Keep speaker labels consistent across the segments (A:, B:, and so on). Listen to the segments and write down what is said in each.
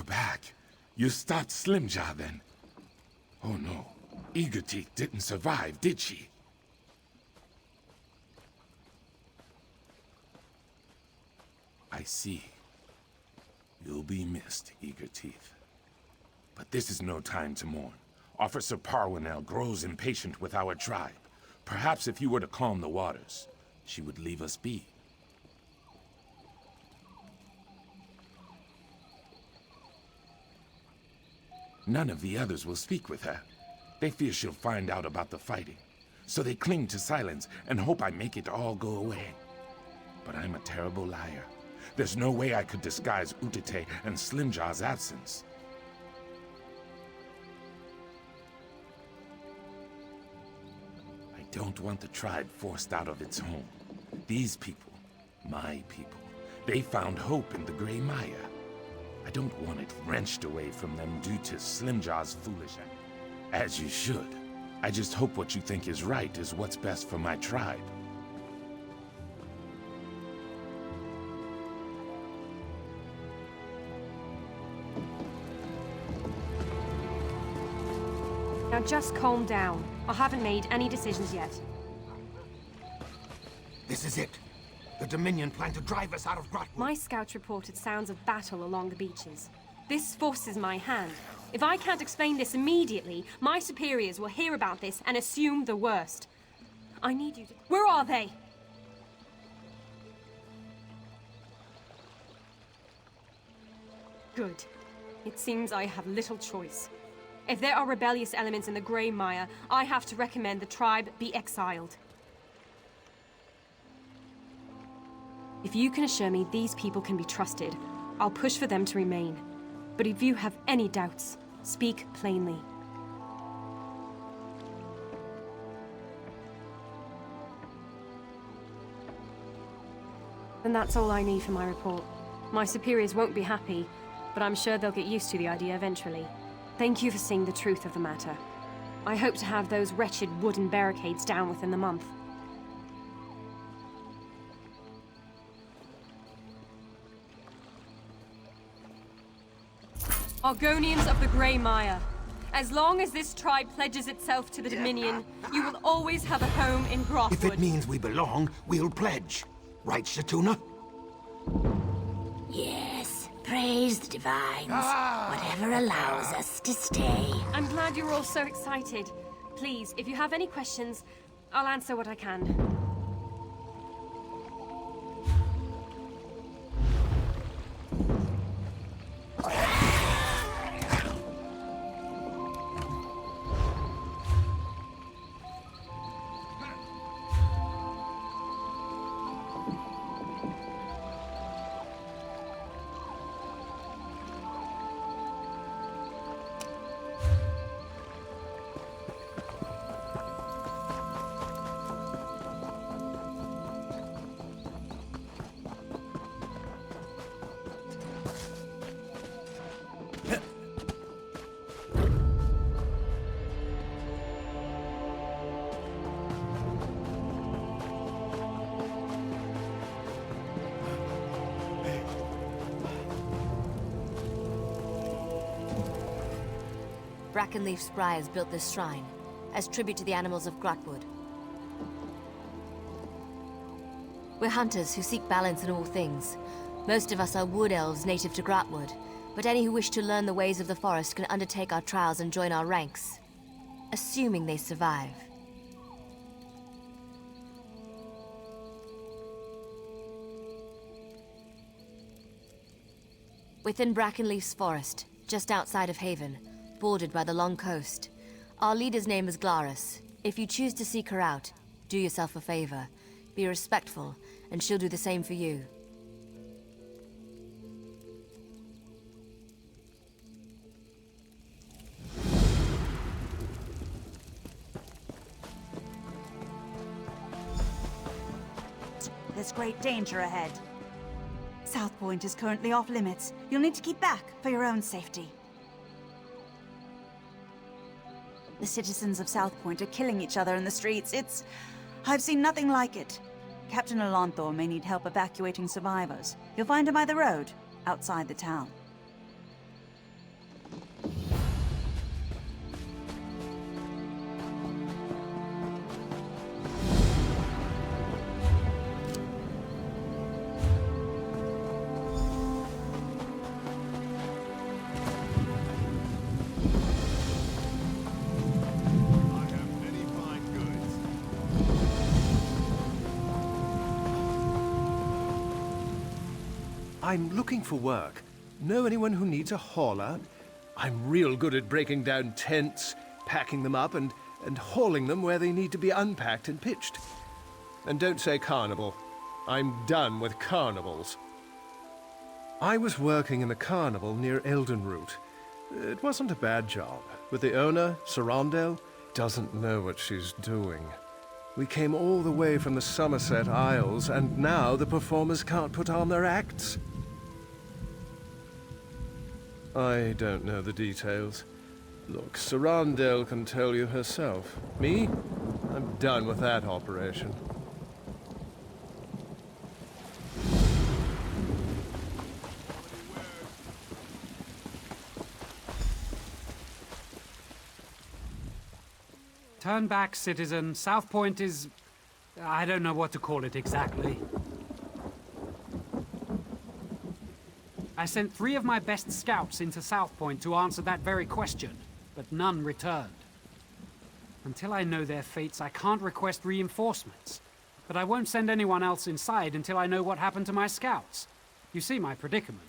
A: You're back. You stopped Slimjaw then. Oh no. Eagerteeth didn't survive, did she? I see. You'll be missed, Eagerteeth. But this is no time to mourn. Officer Parwinell grows impatient with our tribe. Perhaps if you were to calm the waters, she would leave us be. None of the others will speak with her. They fear she'll find out about the fighting. So they cling to silence and hope I make it all go away. But I'm a terrible liar. There's no way I could disguise Utete and Slimjaw's absence. I don't want the tribe forced out of its home. These people, my people, they found hope in the Grey Maya. I don't want it wrenched away from them due to Slimjaw's foolish act. As you should. I just hope what you think is right is what's best for my tribe.
B: Now just calm down. I haven't made any decisions yet.
C: This is it. The Dominion plan to drive us out of Grotwood.
B: My scouts reported sounds of battle along the beaches. This forces my hand. If I can't explain this immediately, my superiors will hear about this and assume the worst. I need you to... Where are they? Good. It seems I have little choice. If there are rebellious elements in the Grey Maya, I have to recommend the tribe be exiled. If you can assure me these people can be trusted, I'll push for them to remain. But if you have any doubts, speak plainly. Then that's all I need for my report. My superiors won't be happy, but I'm sure they'll get used to the idea eventually. Thank you for seeing the truth of the matter. I hope to have those wretched wooden barricades down within the month. Argonians of the Grey Maya. As long as this tribe pledges itself to the Dominion, you will always have a home in Grotwood.
C: If it means we belong, we'll pledge. Right, Shatuna?
D: Yes. Praise the divines. Whatever allows us to stay.
B: I'm glad you're all so excited. Please, if you have any questions, I'll answer what I can.
E: Brackenleaf Spry has built this shrine, as tribute to the animals of Grotwood. We're hunters who seek balance in all things. Most of us are wood elves native to Grotwood, but any who wish to learn the ways of the forest can undertake our trials and join our ranks, assuming they survive. Within Brackenleaf's forest, just outside of Haven, bordered by the long coast. Our leader's name is Glarus. If you choose to seek her out, do yourself a favor. Be respectful, and she'll do the same for you.
F: There's great danger ahead. South Point is currently off limits. You'll need to keep back for your own safety. The citizens of South Point are killing each other in the streets. I've seen nothing like it. Captain Alonthor may need help evacuating survivors. You'll find him by the road, outside the town.
G: I'm looking for work. Know anyone who needs a hauler? I'm real good at breaking down tents, packing them up, and hauling them where they need to be unpacked and pitched. And don't say carnival. I'm done with carnivals. I was working in a carnival near Eldenroot. It wasn't a bad job, but the owner, Sorcerer, doesn't know what she's doing. We came all the way from the Somerset Isles, and now the performers can't put on their acts. I don't know the details. Look, Sarandel can tell you herself. Me? I'm done with that operation.
H: Turn back, citizen. South Point is... I don't know what to call it exactly. I sent 3 of my best scouts into South Point to answer that very question, but none returned. Until I know their fates, I can't request reinforcements. But I won't send anyone else inside until I know what happened to my scouts. You see my predicament.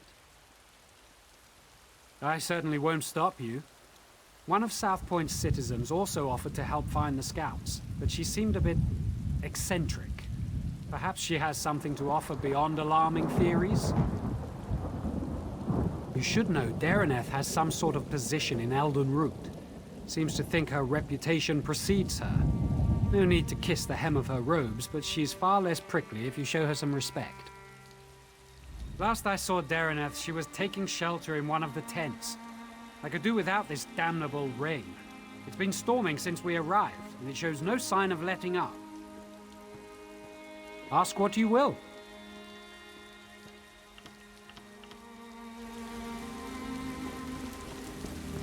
H: I certainly won't stop you. One of South Point's citizens also offered to help find the scouts, but she seemed a bit eccentric. Perhaps she has something to offer beyond alarming theories? You should know Dareneth has some sort of position in Eldenroot. Seems to think her reputation precedes her. No need to kiss the hem of her robes, but she's far less prickly if you show her some respect. Last I saw Dareneth, she was taking shelter in one of the tents. I could do without this damnable rain. It's been storming since we arrived, and it shows no sign of letting up. Ask what you will.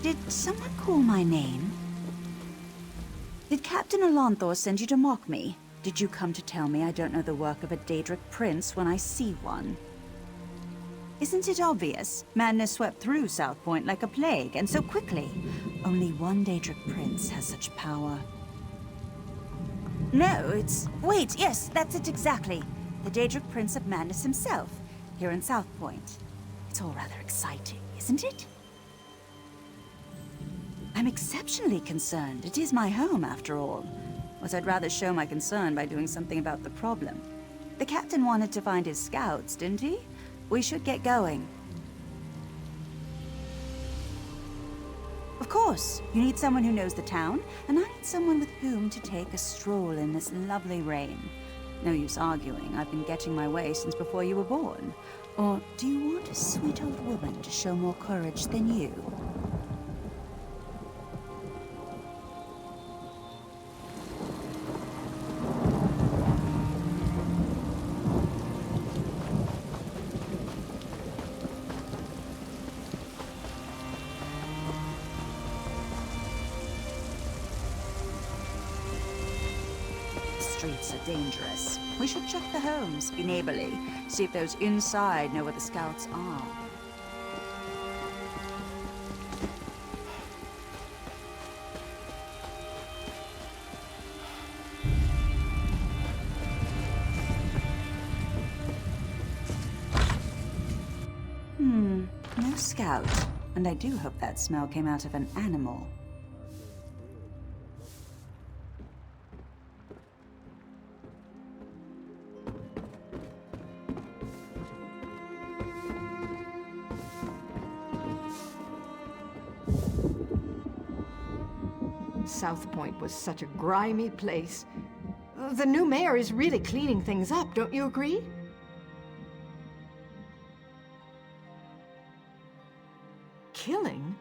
F: Did someone call my name? Did Captain Alonthor send you to mock me? Did you come to tell me I don't know the work of a Daedric prince when I see one? Isn't it obvious? Madness swept through South Point like a plague, and so quickly. Only one Daedric prince has such power. No, it's... Wait, yes, that's it exactly. The Daedric Prince of Madness himself, here in South Point. It's all rather exciting, isn't it? I'm exceptionally concerned. It is my home, after all. But I'd rather show my concern by doing something about the problem. The captain wanted to find his scouts, didn't he? We should get going. Of course, you need someone who knows the town, and I need someone with whom to take a stroll in this lovely rain. No use arguing. I've been getting my way since before you were born. Or do you want a sweet old woman to show more courage than you? Streets are dangerous. We should check the homes, be neighborly, see if those inside know where the scouts are. No scout. And I do hope that smell came out of an animal.
I: South Point was such a grimy place. The new mayor is really cleaning things up, don't you agree? Killing?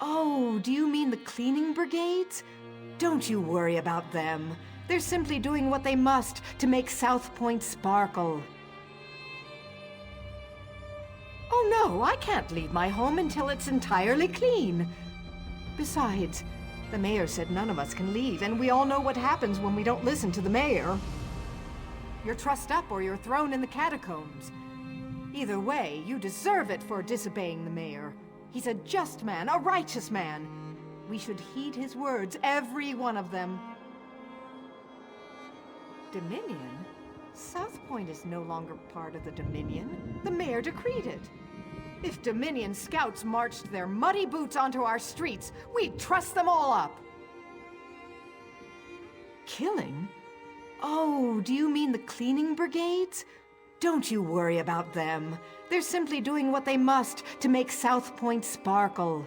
I: Oh, do you mean the cleaning brigades? Don't you worry about them. They're simply doing what they must to make South Point sparkle. Oh no, I can't leave my home until it's entirely clean. Besides, the mayor said none of us can leave, and we all know what happens when we don't listen to the mayor. You're trussed up or you're thrown in the catacombs. Either way, you deserve it for disobeying the mayor. He's a just man, a righteous man. We should heed his words, every one of them. Dominion? South Point is no longer part of the Dominion. The mayor decreed it. If Dominion scouts marched their muddy boots onto our streets, we'd truss them all up. Killing? Oh, do you mean the cleaning brigades? Don't you worry about them. They're simply doing what they must to make South Point sparkle.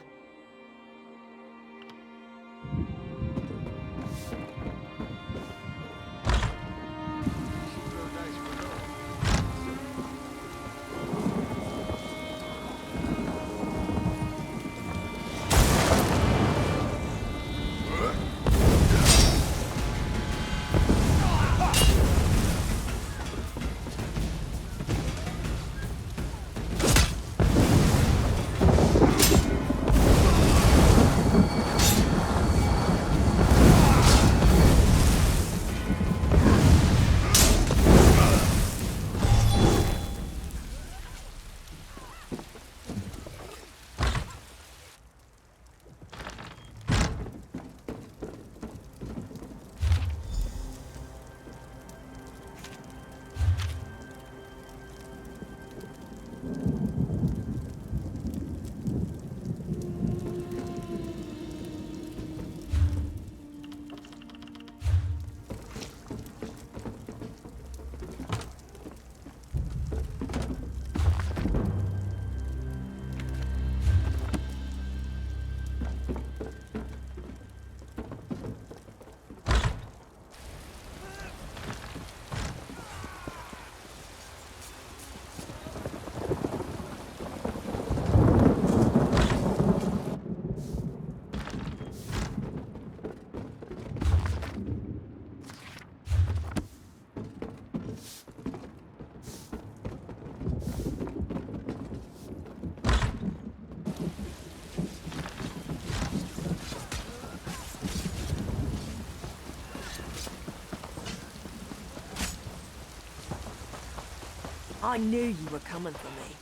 J: I knew you were coming for me.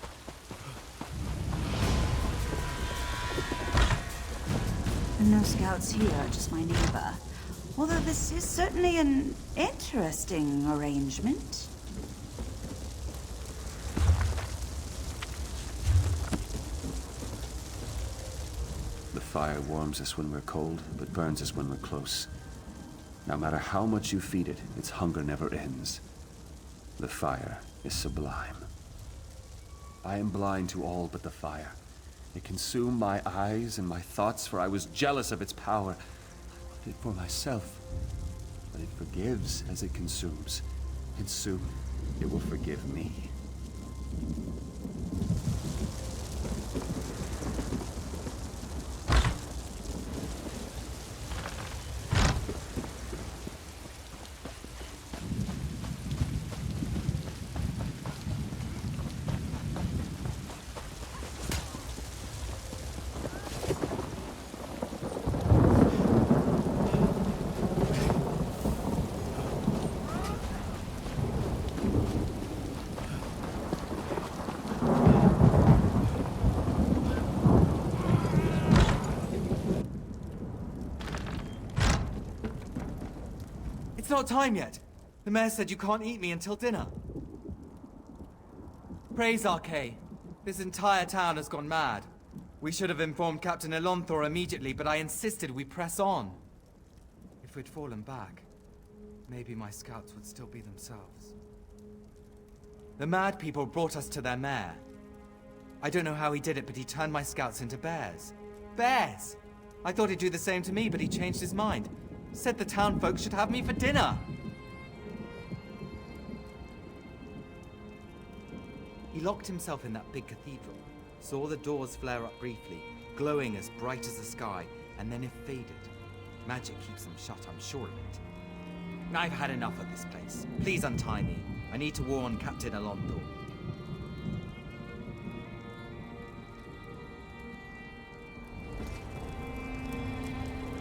F: No scouts here, just my neighbor. Although this is certainly an interesting arrangement.
K: The fire warms us when we're cold, but burns us when we're close. No matter how much you feed it, its hunger never ends. The fire is sublime. I am blind to all but the fire. It consumed my eyes and my thoughts, for I was jealous of its power. I wanted it for myself. But it forgives as it consumes, and soon it will forgive me.
L: It's not time yet. The mayor said you can't eat me until dinner. Praise Arcay. This entire town has gone mad. We should have informed Captain Elonthor immediately, but I insisted we press on. If we'd fallen back, maybe my scouts would still be themselves. The mad people brought us to their mayor. I don't know how he did it, but he turned my scouts into bears. Bears! I thought he'd do the same to me, but he changed his mind. Said the town folks should have me for dinner. He locked himself in that big cathedral, saw the doors flare up briefly, glowing as bright as the sky, and then it faded. Magic keeps them shut, I'm sure of it. I've had enough of this place. Please untie me. I need to warn Captain Elonthor.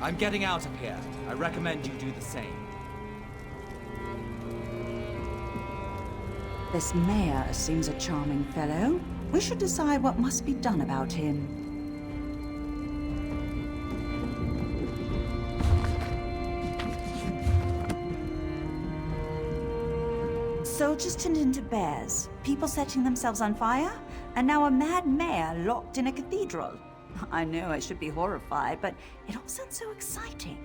L: I'm getting out of here. I recommend you do the same.
F: This mayor seems a charming fellow. We should decide what must be done about him. all just turned into bears. People setting themselves on fire, and now a mad mayor locked in a cathedral. I know I should be horrified, but it all sounds so exciting.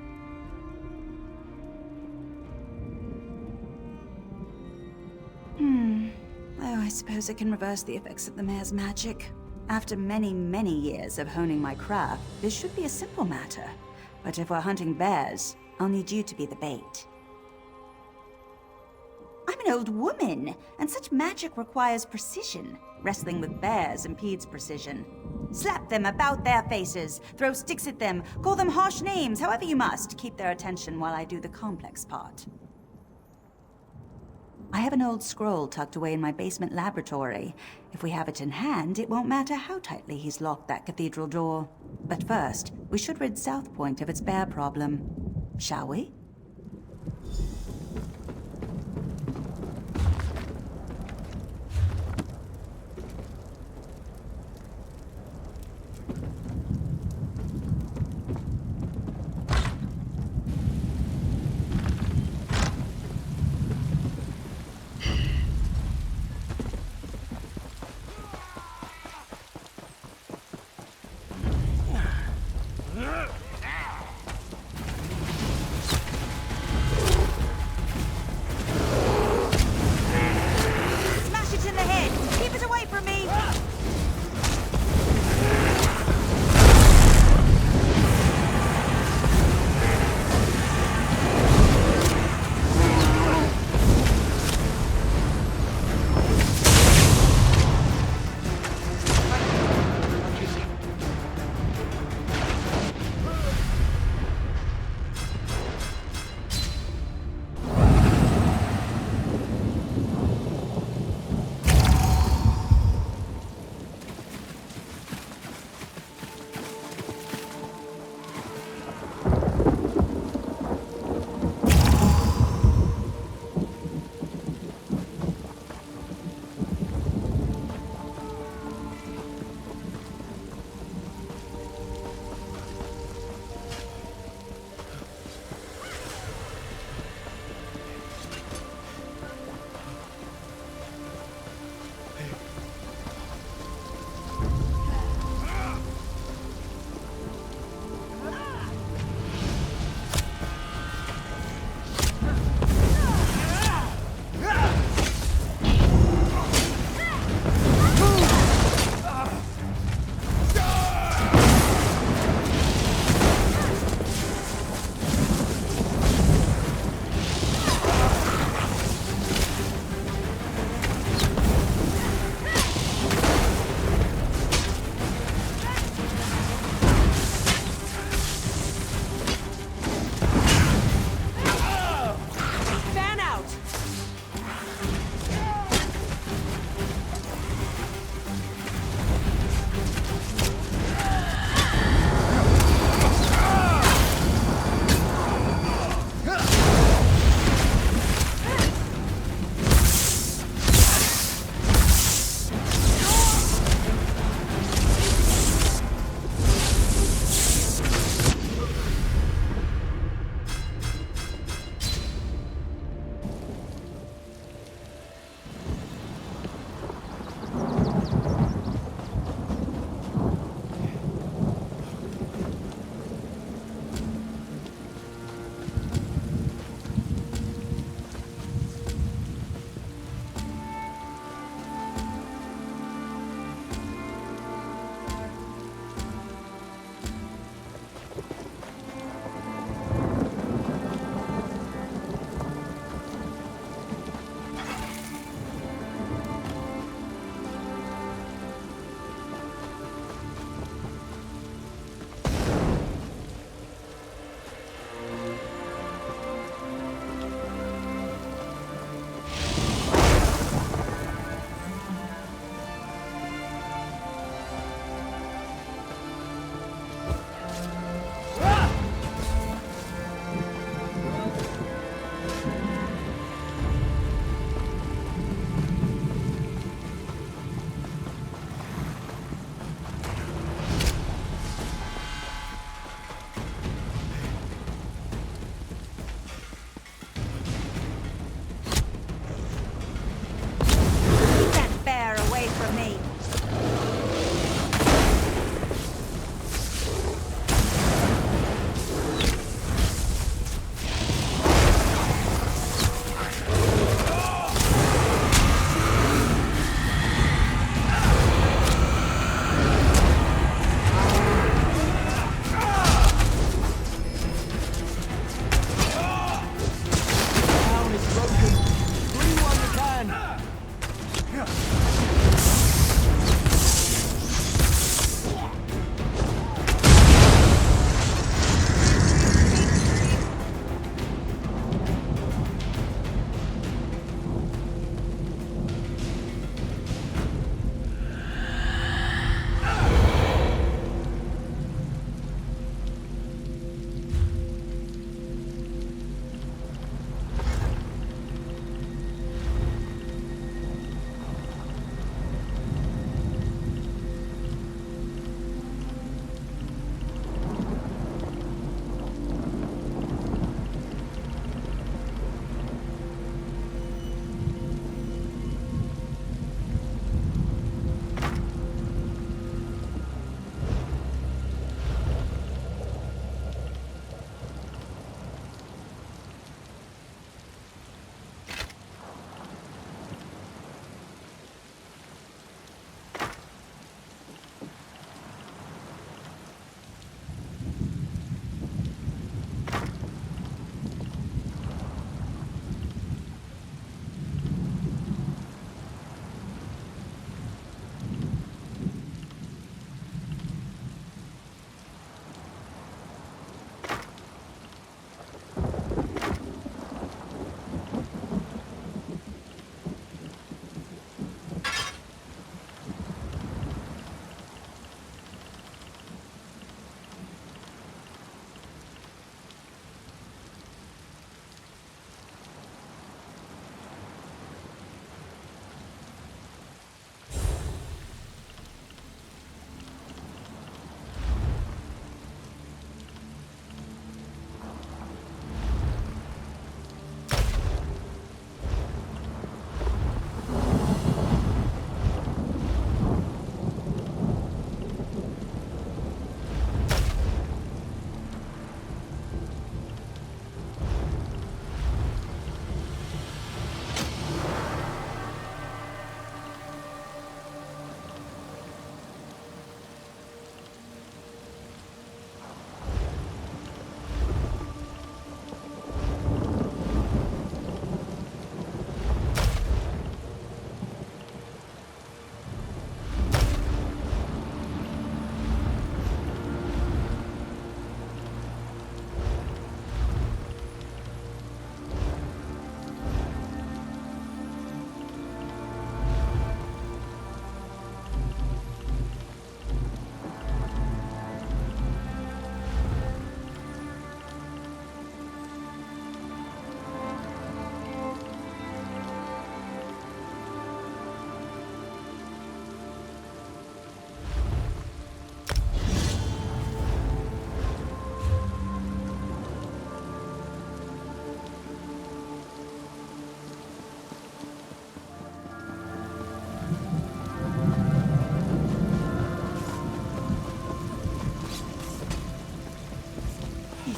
F: Oh, I suppose I can reverse the effects of the mayor's magic. After many, many years of honing my craft, this should be a simple matter. But if we're hunting bears, I'll need you to be the bait. I'm an old woman, and such magic requires precision. Wrestling with bears impedes precision. Slap them about their faces, throw sticks at them, call them harsh names, however you must. Keep their attention while I do the complex part. I have an old scroll tucked away in my basement laboratory. If we have it in hand, it won't matter how tightly he's locked that cathedral door. But first, we should rid South Point of its bear problem. Shall we?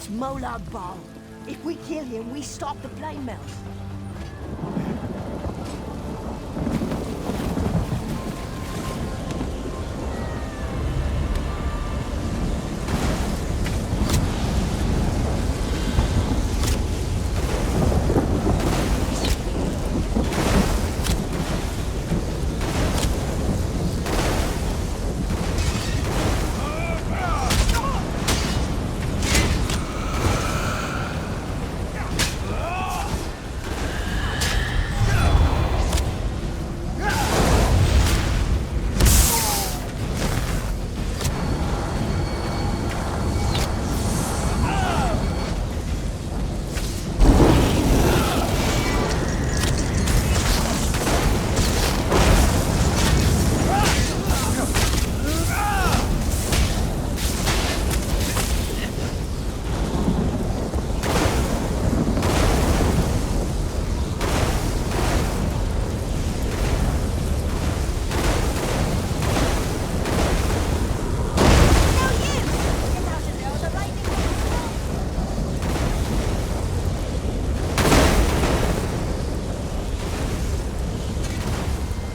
J: It's Molag Bal. If we kill him, we stop the flame melt.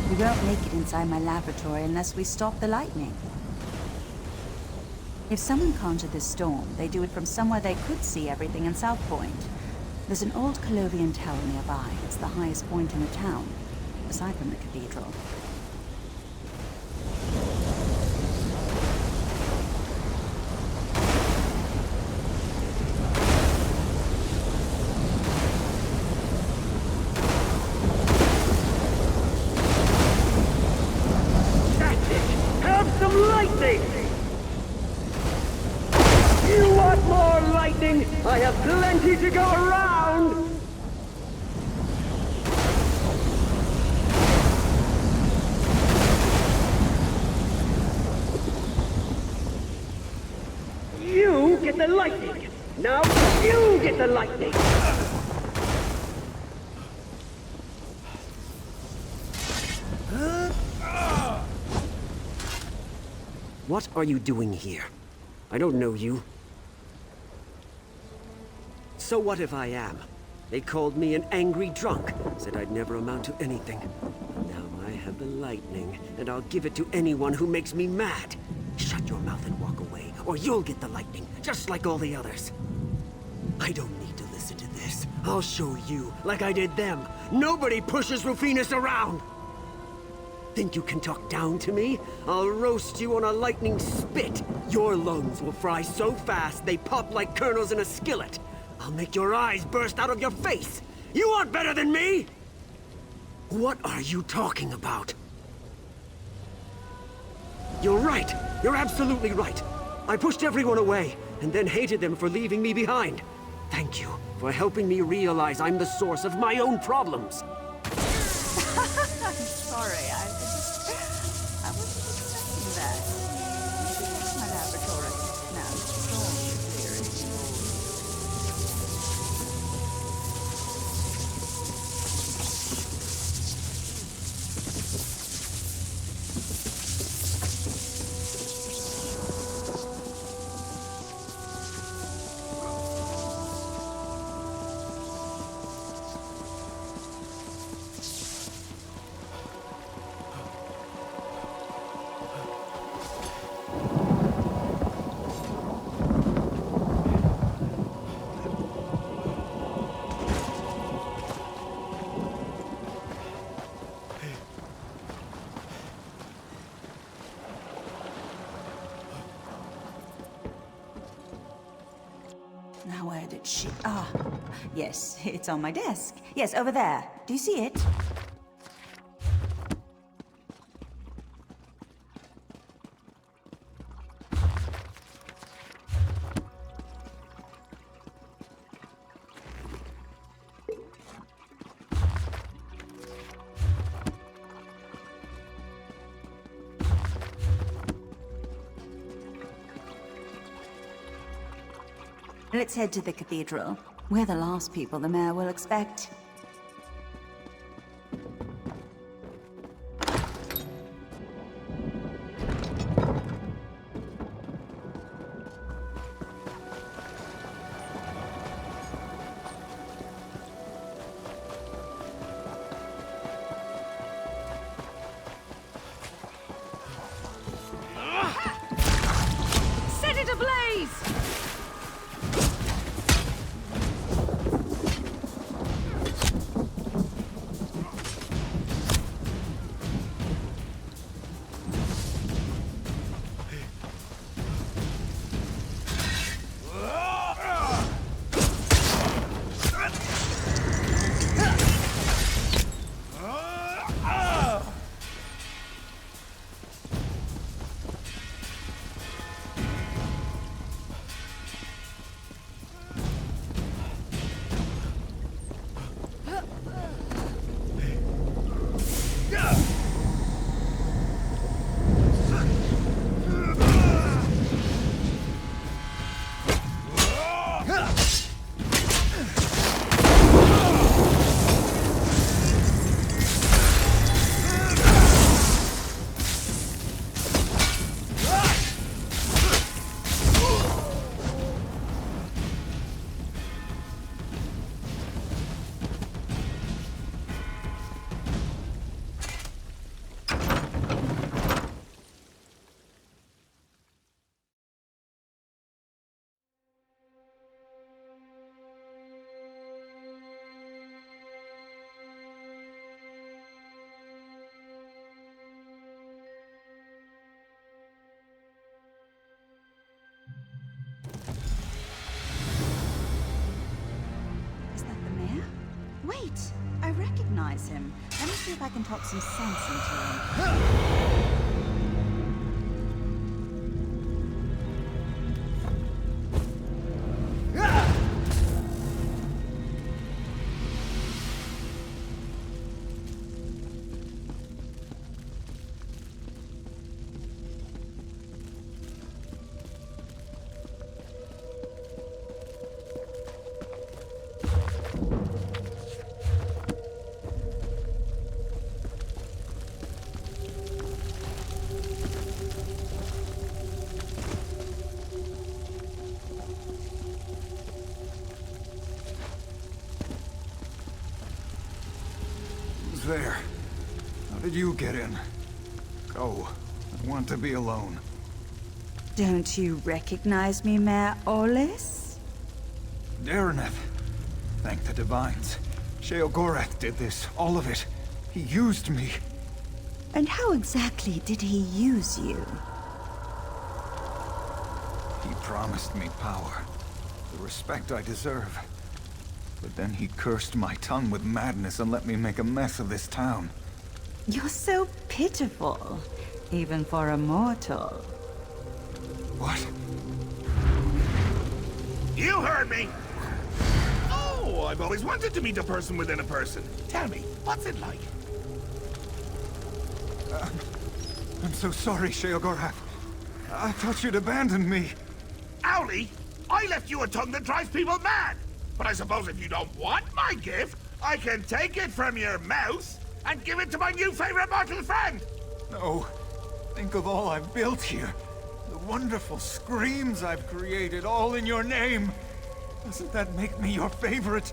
F: We won't make it inside my laboratory unless we stop the lightning. If someone conjured this storm, they do it from somewhere they could see everything in South Point. There's an old Colovian tower nearby. It's the highest point in the town, aside from the cathedral.
M: I have plenty to go around! You get the lightning! Now you get the lightning! What are you doing here? I don't know you. So what if I am? They called me an angry drunk, said I'd never amount to anything. Now I have the lightning, and I'll give it to anyone who makes me mad. Shut your mouth and walk away, or you'll get the lightning, just like all the others. I don't need to listen to this. I'll show you, like I did them. Nobody pushes Rufinus around! Think you can talk down to me? I'll roast you on a lightning spit. Your lungs will fry so fast they pop like kernels in a skillet. I'll make your eyes burst out of your face! You aren't better than me! What are you talking about? You're right! You're absolutely right! I pushed everyone away, and then hated them for leaving me behind. Thank you for helping me realize I'm the source of my own problems.
F: I'm sorry, I wasn't expecting that. You should go to my laboratory. Now, storm clearing. Now where did she... Ah, yes, it's on my desk. Yes, over there. Do you see it? Let's head to the cathedral. We're the last people the mayor will expect.
I: Freeze!
F: Wait, I recognize him. Let me see if I can talk some sense into him.
C: There. How did you get in? Go. I want to be alone.
F: Don't you recognize me, Mayor Olis?
C: Dareneth. Thank the Divines. Sheogorath did this. All of it. He used me.
F: And how exactly did he use you?
C: He promised me power. The respect I deserve. But then he cursed my tongue with madness and let me make a mess of this town.
F: You're so pitiful, even for a mortal.
C: What?
A: You heard me! Oh, I've always wanted to meet a person within a person. Tell me, what's it like?
C: I'm so sorry, Sheogorath. I thought you'd abandoned me.
A: Owlie, I left you a tongue that drives people mad! But I suppose if you don't want my gift, I can take it from your mouth and give it to my new favorite mortal friend!
C: No. Think of all I've built here. The wonderful screams I've created, all in your name. Doesn't that make me your favorite?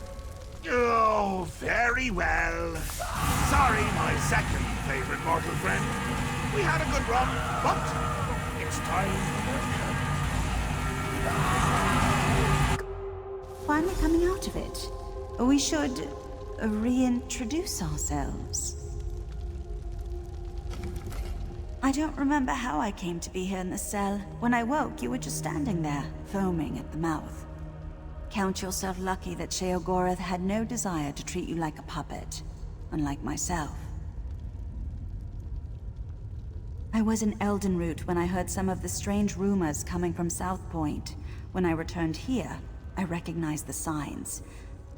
A: Oh, very well. Sorry, my second favorite mortal friend. We had a good run, but it's time.
F: Finally coming out of it. We should reintroduce ourselves. I don't remember how I came to be here in the cell. When I woke, you were just standing there, foaming at the mouth. Count yourself lucky that Sheogorath had no desire to treat you like a puppet, unlike myself. I was in Eldenroot when I heard some of the strange rumors coming from South Point. When I returned here, I recognized the signs.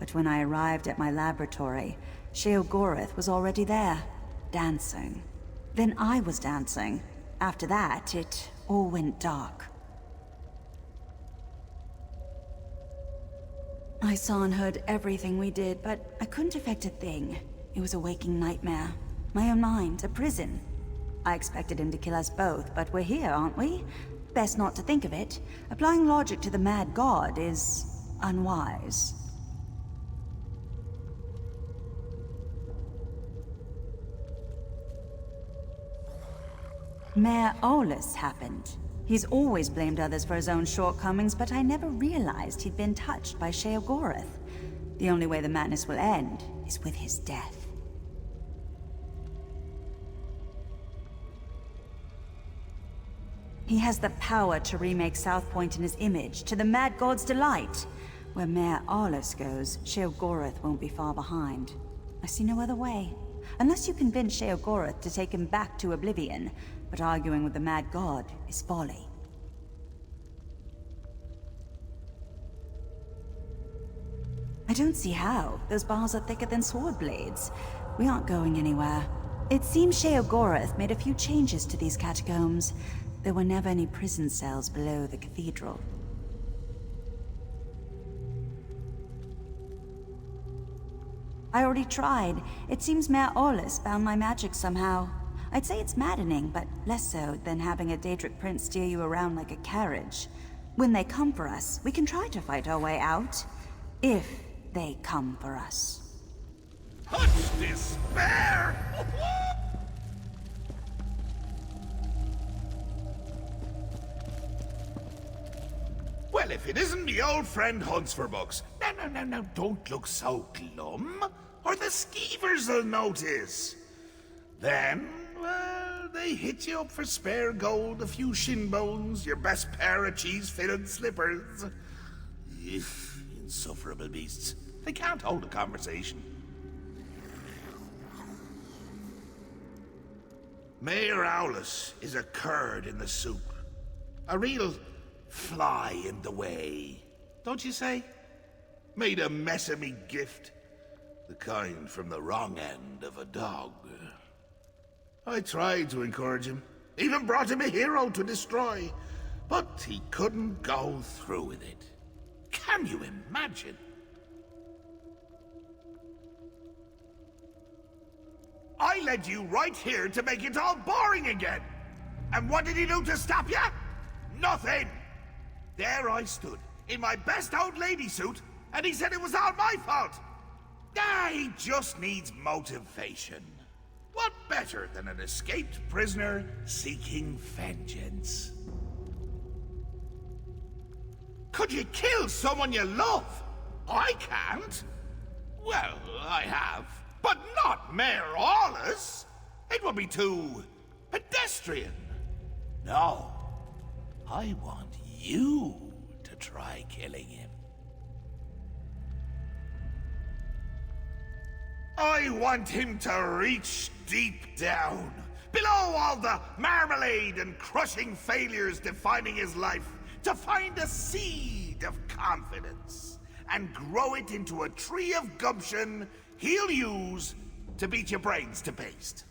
F: But when I arrived at my laboratory, Sheogorath was already there, dancing. Then I was dancing. After that, it all went dark. I saw and heard everything we did, but I couldn't affect a thing. It was a waking nightmare. My own mind, a prison. I expected him to kill us both, but we're here, aren't we? Best not to think of it. Applying logic to the mad god is unwise. Mayor Aulus happened. He's always blamed others for his own shortcomings, but I never realized he'd been touched by Sheogorath. The only way the madness will end is with his death. He has the power to remake South Point in his image, to the Mad God's delight. Where Mayor Aulus goes, Sheogorath won't be far behind. I see no other way. Unless you convince Sheogorath to take him back to Oblivion, but arguing with the Mad God is folly. I don't see how. Those bars are thicker than sword blades. We aren't going anywhere. It seems Sheogorath made a few changes to these catacombs. There were never any prison cells below the cathedral. I already tried. It seems Mayor Aulus found my magic somehow. I'd say it's maddening, but less so than having a Daedric prince steer you around like a carriage. When they come for us, we can try to fight our way out. If they come for us.
A: Such despair! Well, if it isn't me old friend Hunts for Bucks. No, don't look so glum, or the skeevers'll notice. Then, well, they hit you up for spare gold, a few shin bones, your best pair of cheese-fitted slippers. Insufferable beasts. They can't hold a conversation. Mayor Aulus is a curd in the soup. A real fly in the way, don't you say? Made a mess of me gift. The kind from the wrong end of a dog. I tried to encourage him. Even brought him a hero to destroy. But he couldn't go through with it. Can you imagine? I led you right here to make it all boring again. And what did he do to stop you? Nothing. There I stood, in my best old lady suit, and he said it was all my fault. He just needs motivation. What better than an escaped prisoner seeking vengeance? Could you kill someone you love? I can't. Well, I have. But not Mayor Aulus. It would be too pedestrian. No. I want you to try killing him. I want him to reach deep down, below all the marmalade and crushing failures defining his life, to find a seed of confidence and grow it into a tree of gumption he'll use to beat your brains to paste.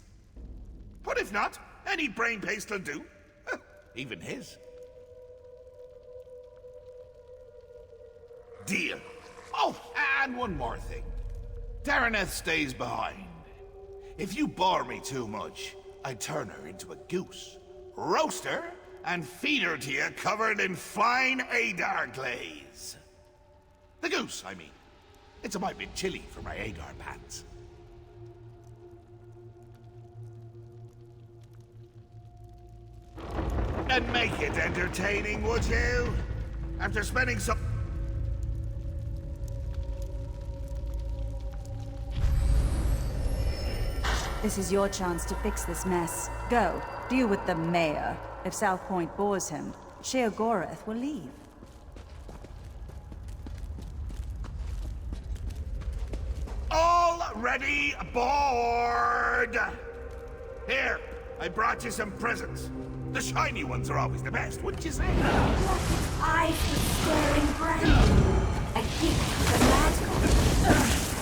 A: But if not, any brain paste will do. Even his. Deal. Oh, and one more thing. Dareneth stays behind. If you bore me too much, I'd turn her into a goose, roast her, and feed her to you covered in fine Adar glaze. The goose, I mean. It's a mite bit chilly for my Adar pants. And make it entertaining, would you? After spending so...
F: This is your chance to fix this mess. Go, deal with the mayor. If South Point bores him, Sheogorath will leave.
A: Already aboard! Here, I brought you some presents. The shiny ones are always the best, wouldn't you say?
D: Eyes the staring brand. A gift for the magical.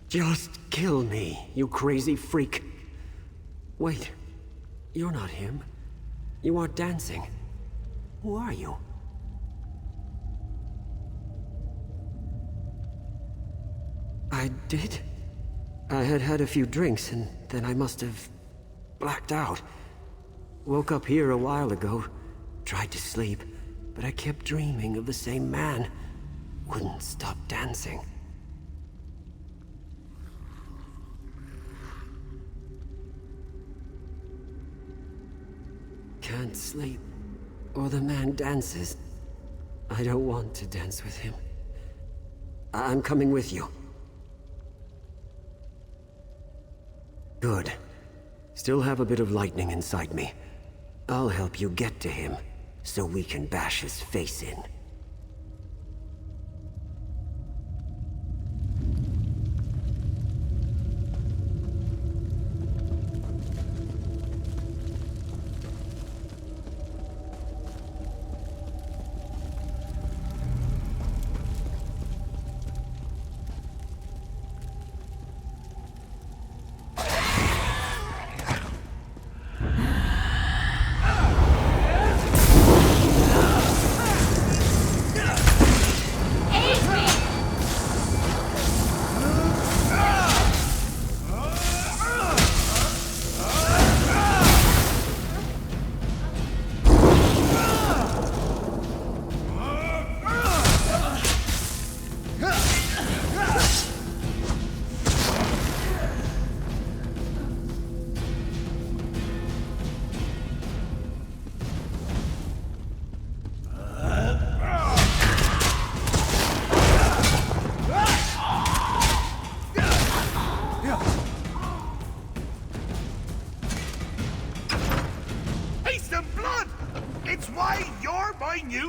M: Just kill me, you crazy freak. Wait, you're not him. You aren't dancing. Who are you? I did I had had a few drinks, and then I must have blacked out. Woke up here a while ago, tried to sleep, but I kept dreaming of the same man. Wouldn't stop dancing. Can't sleep, or the man dances. I don't want to dance with him. I'm coming with you. Good. Still have a bit of lightning inside me. I'll help you get to him, so we can bash his face in.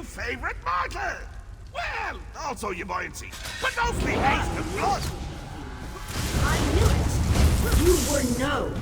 A: Favorite mortal! Well, also your buoyancy, but mostly haste and blood!
D: I knew it! You were no!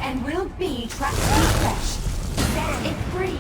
D: And will be trapped in flesh. Set it free.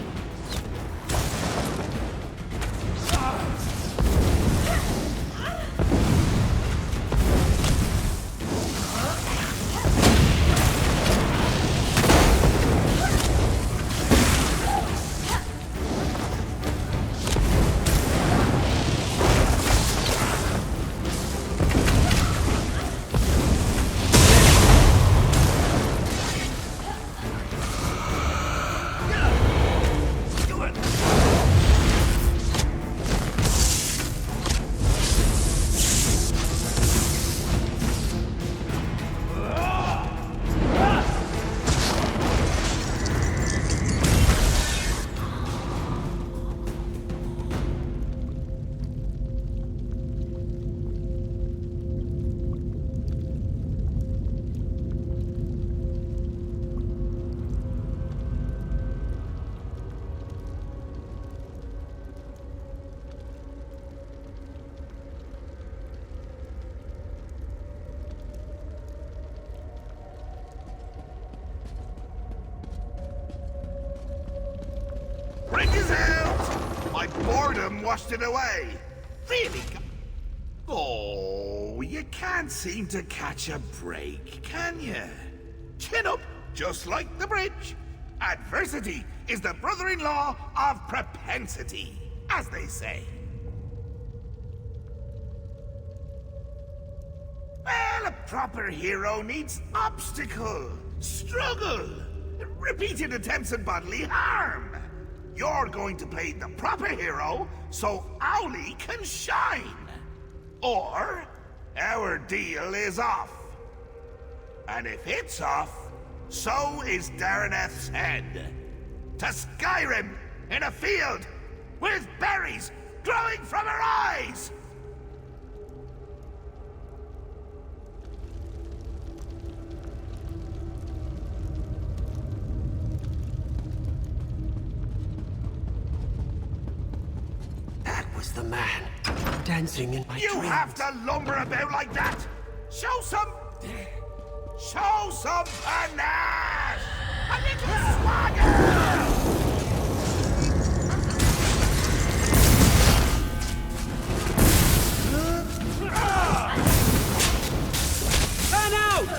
N: boredom washed it away. Really? Oh, you can't seem to catch a break, can you? Chin up, just like the bridge. Adversity is the brother-in-law of propensity, as they say. Well, a proper hero needs obstacle, struggle, repeated attempts at bodily harm. You're going to play the proper hero so Owlie can shine. Or, our deal is off. And if it's off, so is Dareneth's head. To Skyrim, in a field, with berries growing from her eyes!
M: That was the man, dancing in my
N: You
M: dreams.
N: have to lumber about like that! Show some panache! A little swagger!
M: Turn out!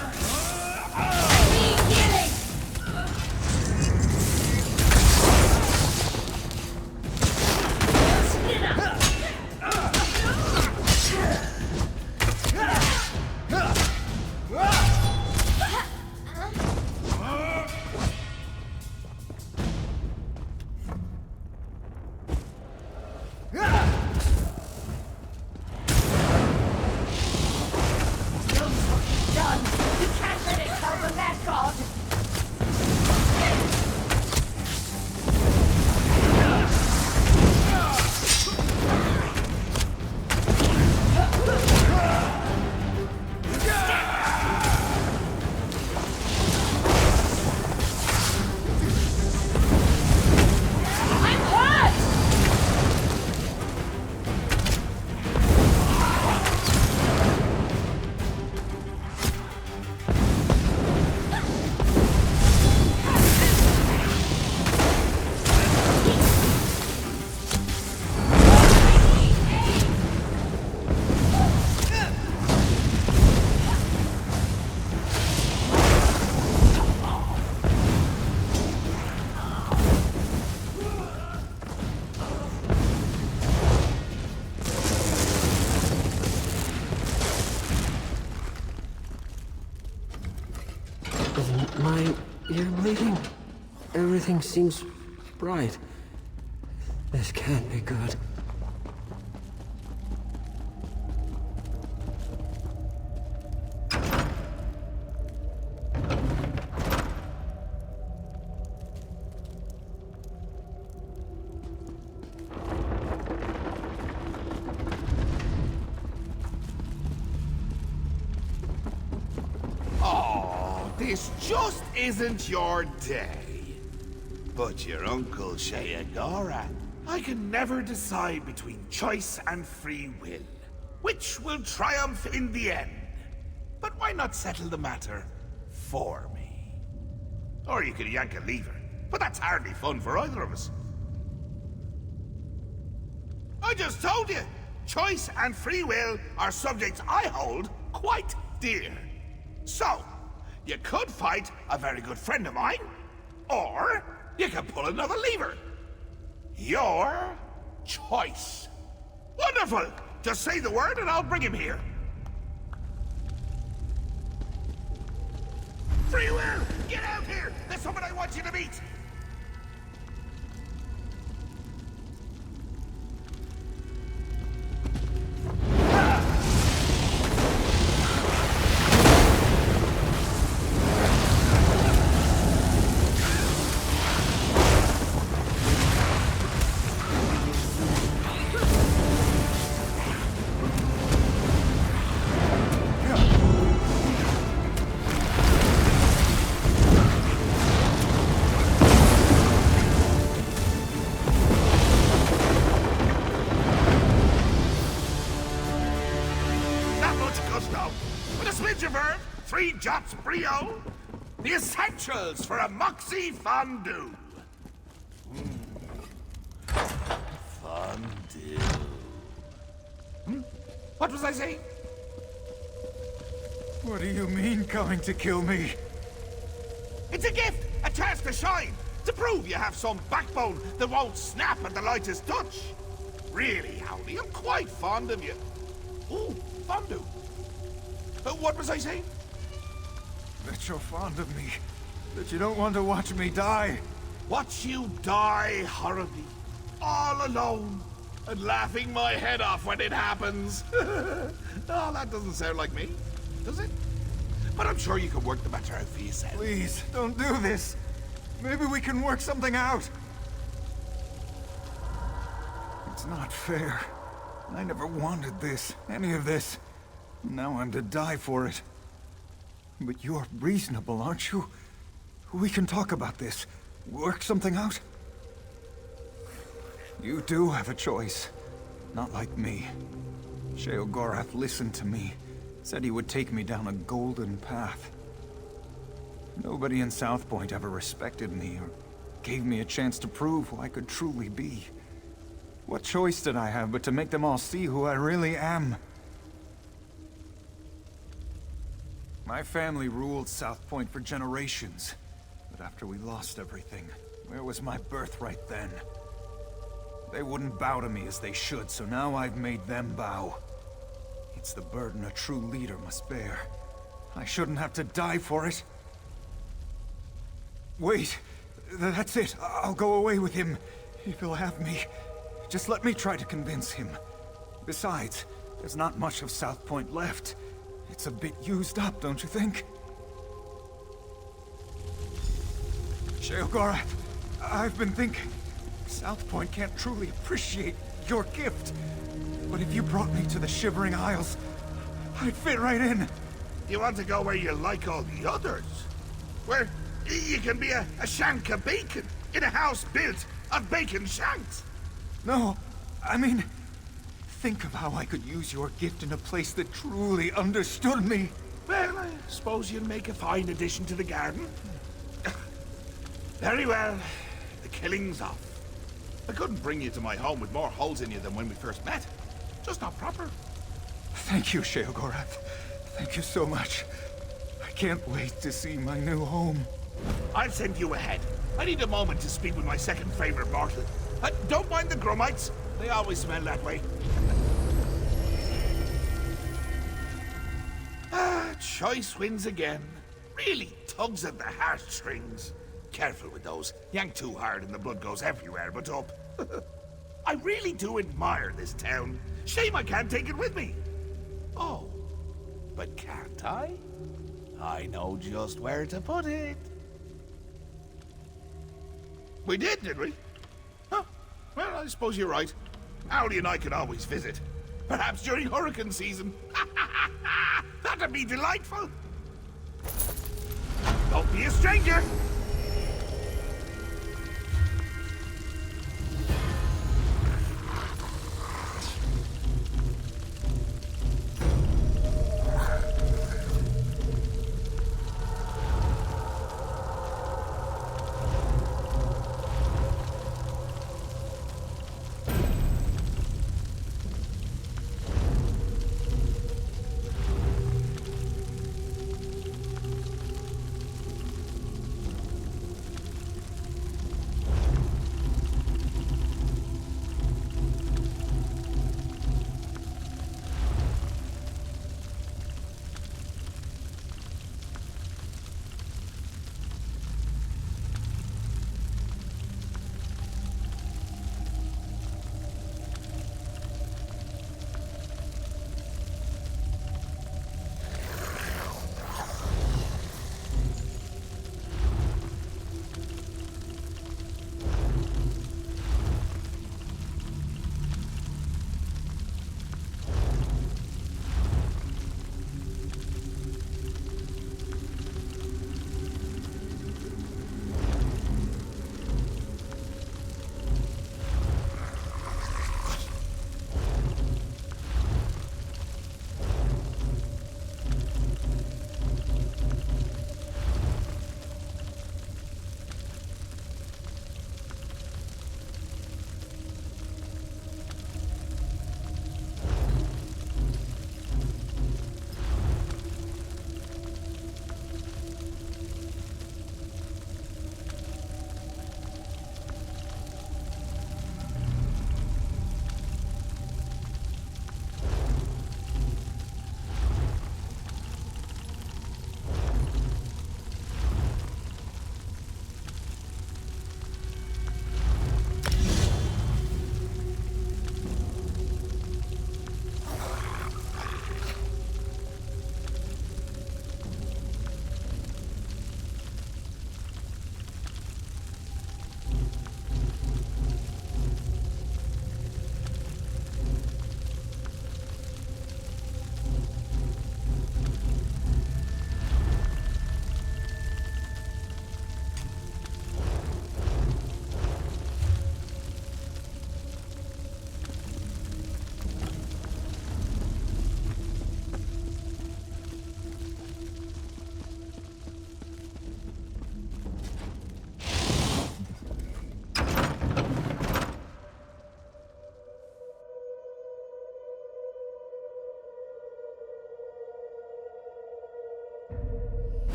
M: Isn't my ear bleeding? Everything seems bright. This can't be good.
N: This just isn't your day. But your uncle Sheagora, I can never decide between choice and free will. Which will triumph in the end? But why not settle the matter for me? Or you could yank a lever, but that's hardly fun for either of us. I just told you, choice and free will are subjects I hold quite dear. So, you could fight a very good friend of mine, or you can pull another lever. Your choice. Wonderful! Just say the word and I'll bring him here. Free will! Get out here! There's someone I want you to meet! Jots brio, the essentials for a moxie fondue. Fondue. Undo. What was I saying?
C: What do you mean, coming to kill me?
N: It's a gift! A chance to shine! To prove you have some backbone that won't snap at the lightest touch! Really, Howdy, I'm quite fond of you. Ooh, fondue. What was I saying?
C: That you're fond of me. That you don't want to watch me die.
N: Watch you die horribly. All alone. And laughing my head off when it happens. Oh, that doesn't sound like me, does it? But I'm sure you can work the matter out for yourself.
C: Please, don't do this. Maybe we can work something out. It's not fair. I never wanted this, any of this. Now I'm to die for it. But you're reasonable, aren't you? We can talk about this. Work something out. You do have a choice. Not like me. Sheogorath listened to me. Said he would take me down a golden path. Nobody in South Point ever respected me or gave me a chance to prove who I could truly be. What choice did I have but to make them all see who I really am? My family ruled South Point for generations. But after we lost everything, where was my birthright then? They wouldn't bow to me as they should, so now I've made them bow. It's the burden a true leader must bear. I shouldn't have to die for it. Wait, that's it. I'll go away with him, if he'll have me. Just let me try to convince him. Besides, there's not much of South Point left. It's a bit used up, don't you think? Sheogorath, I've been thinking. South Point can't truly appreciate your gift. But if you brought me to the Shivering Isles, I'd fit right in.
N: You want to go where you like all the others? Where you can be a shank of bacon in a house built of bacon shanks?
C: No, I mean, think of how I could use your gift in a place that truly understood me.
N: Well, I suppose you'd make a fine addition to the garden. Very well. The killing's off. I couldn't bring you to my home with more holes in you than when we first met. Just not proper.
C: Thank you, Sheogorath. Thank you so much. I can't wait to see my new home.
N: I'll send you ahead. I need a moment to speak with my second favorite mortal. Don't mind the grummites. They always smell that way. Choice wins again. Really tugs at the heartstrings. Careful with those. Yank too hard and the blood goes everywhere but up. I really do admire this town. Shame I can't take it with me. Oh, but can't I? I know just where to put it. We did we? Huh. Well, I suppose you're right. Owlie and I can always visit. Perhaps during hurricane season. That'd be delightful. Don't be a stranger.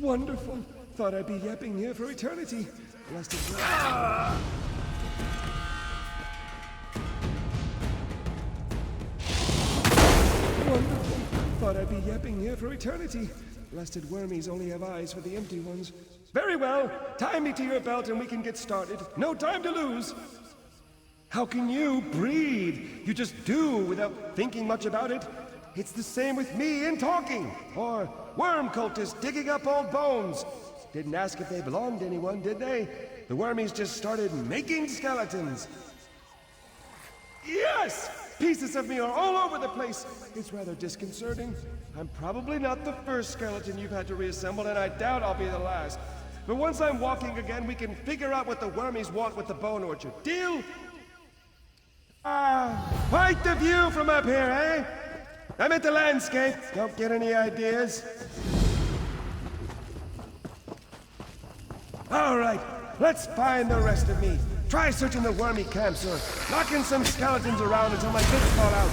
G: Wonderful. Thought I'd be yapping here for eternity. Blessed. Wonderful. Thought I'd be yapping here for eternity. Blasted wormies only have eyes for the empty ones. Very well. Tie me to your belt and we can get started. No time to lose. How can you breathe? You just do without thinking much about it. It's the same with me in talking. Or worm cultists digging up old bones. Didn't ask if they belonged to anyone, did they? The wormies just started making skeletons. Yes! Pieces of me are all over the place. It's rather disconcerting. I'm probably not the first skeleton you've had to reassemble, and I doubt I'll be the last. But once I'm walking again, we can figure out what the wormies want with the bone orchard. Deal? Quite the view from up here, eh? I'm at the landscape. Don't get any ideas. All right, let's find the rest of me. Try searching the wormy camps or knocking some skeletons around until my bits fall out.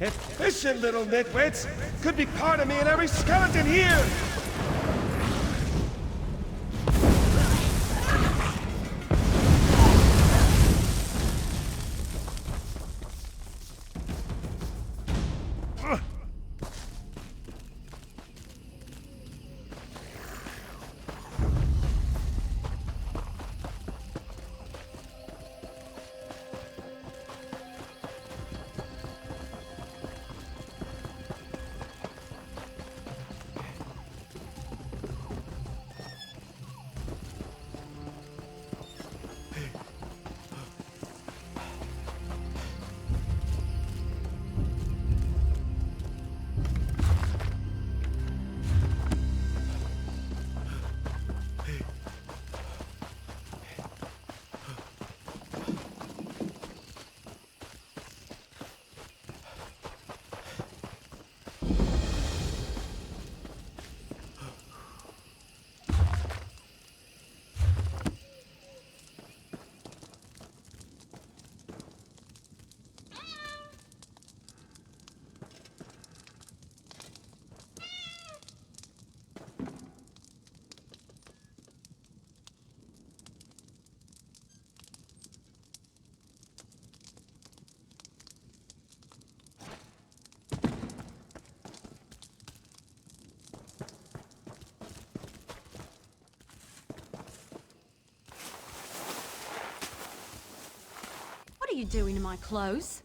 G: Efficient little nitwits! Could be part of me in every skeleton here!
B: What are you doing in my clothes?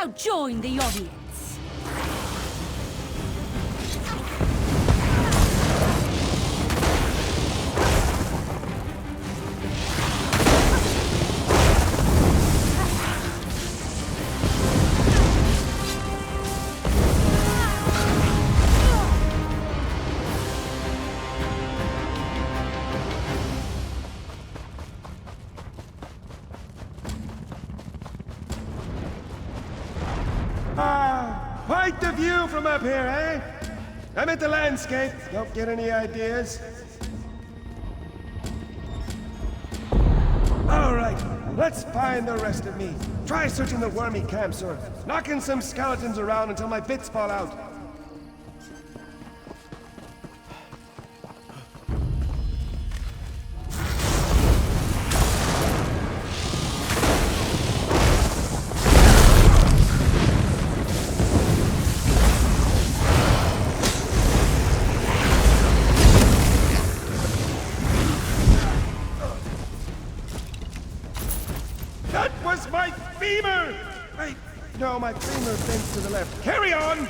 O: Now join the audience.
P: Quite the view from up here, eh? I'm at the landscape. Don't get any ideas. All right, let's find the rest of me. Try searching the wormy camps or knocking some skeletons around until my bits fall out. No, my femur bends to the left. Carry on!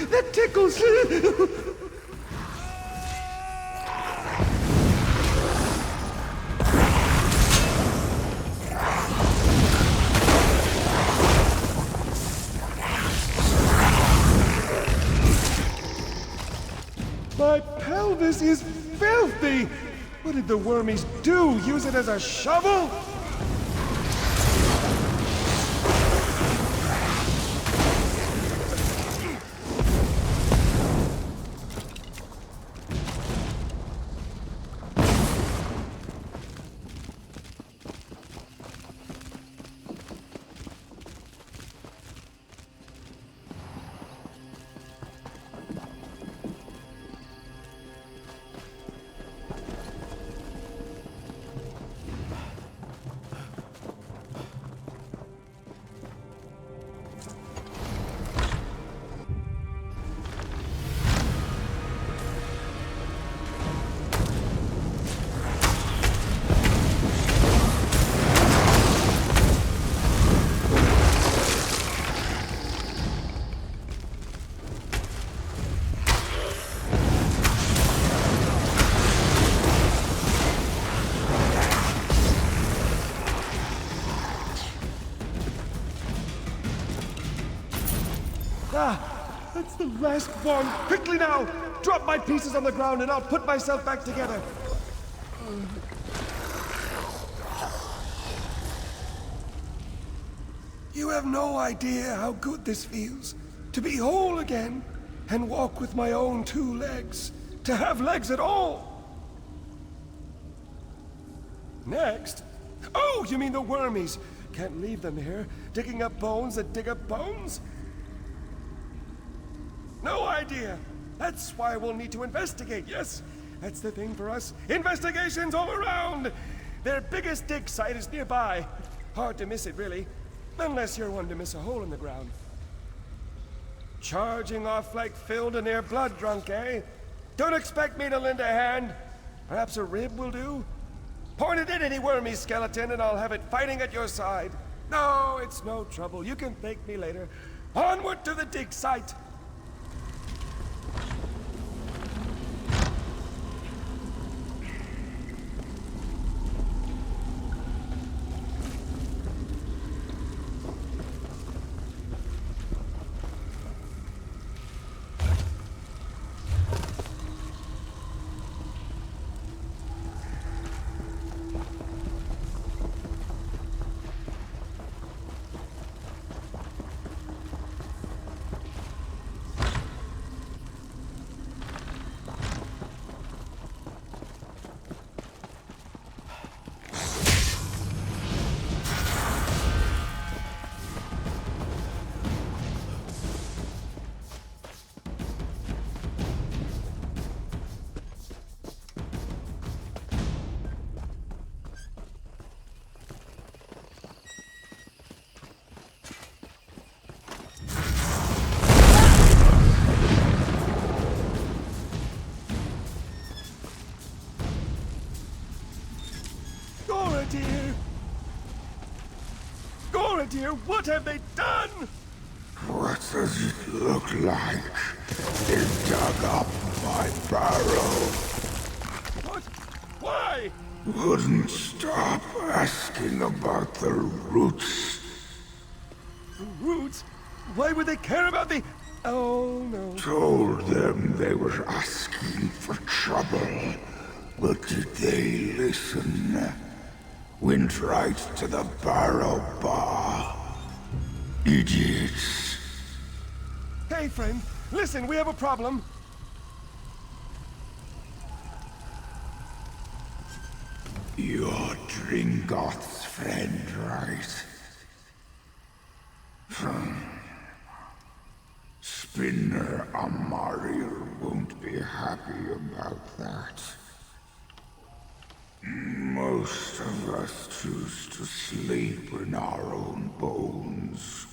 P: That tickles! My pelvis is filthy! What did the wormies do? Use it as a shovel? Ah, that's the last one. Quickly now! Drop my pieces on the ground and I'll put myself back together. You have no idea how good this feels. To be whole again and walk with my own two legs. To have legs at all. Next? Oh, you mean the wormies. Can't leave them here, digging up bones that dig up bones? No idea. That's why we'll need to investigate, yes. That's the thing for us. Investigations all around. Their biggest dig site is nearby. Hard to miss it, really. Unless you're one to miss a hole in the ground. Charging off like filled and near blood drunk, eh? Don't expect me to lend a hand. Perhaps a rib will do? Point it at any wormy skeleton and I'll have it fighting at your side. No, it's no trouble. You can thank me later. Onward to the dig site. Gorodir, what have they done?
N: What does it look like? They dug up my barrow.
P: What? Why?
N: Wouldn't stop asking about the roots.
P: The roots? Why would they care about the... Oh, no.
N: Told them they were asking for trouble. But did they listen? Went right to the barrow bar. Idiots.
P: Hey, friend. Listen, we have a problem.
N: You're Dringoth's friend, right? Spinner Amariel won't be happy about that. Most of us choose to sleep in our own bones.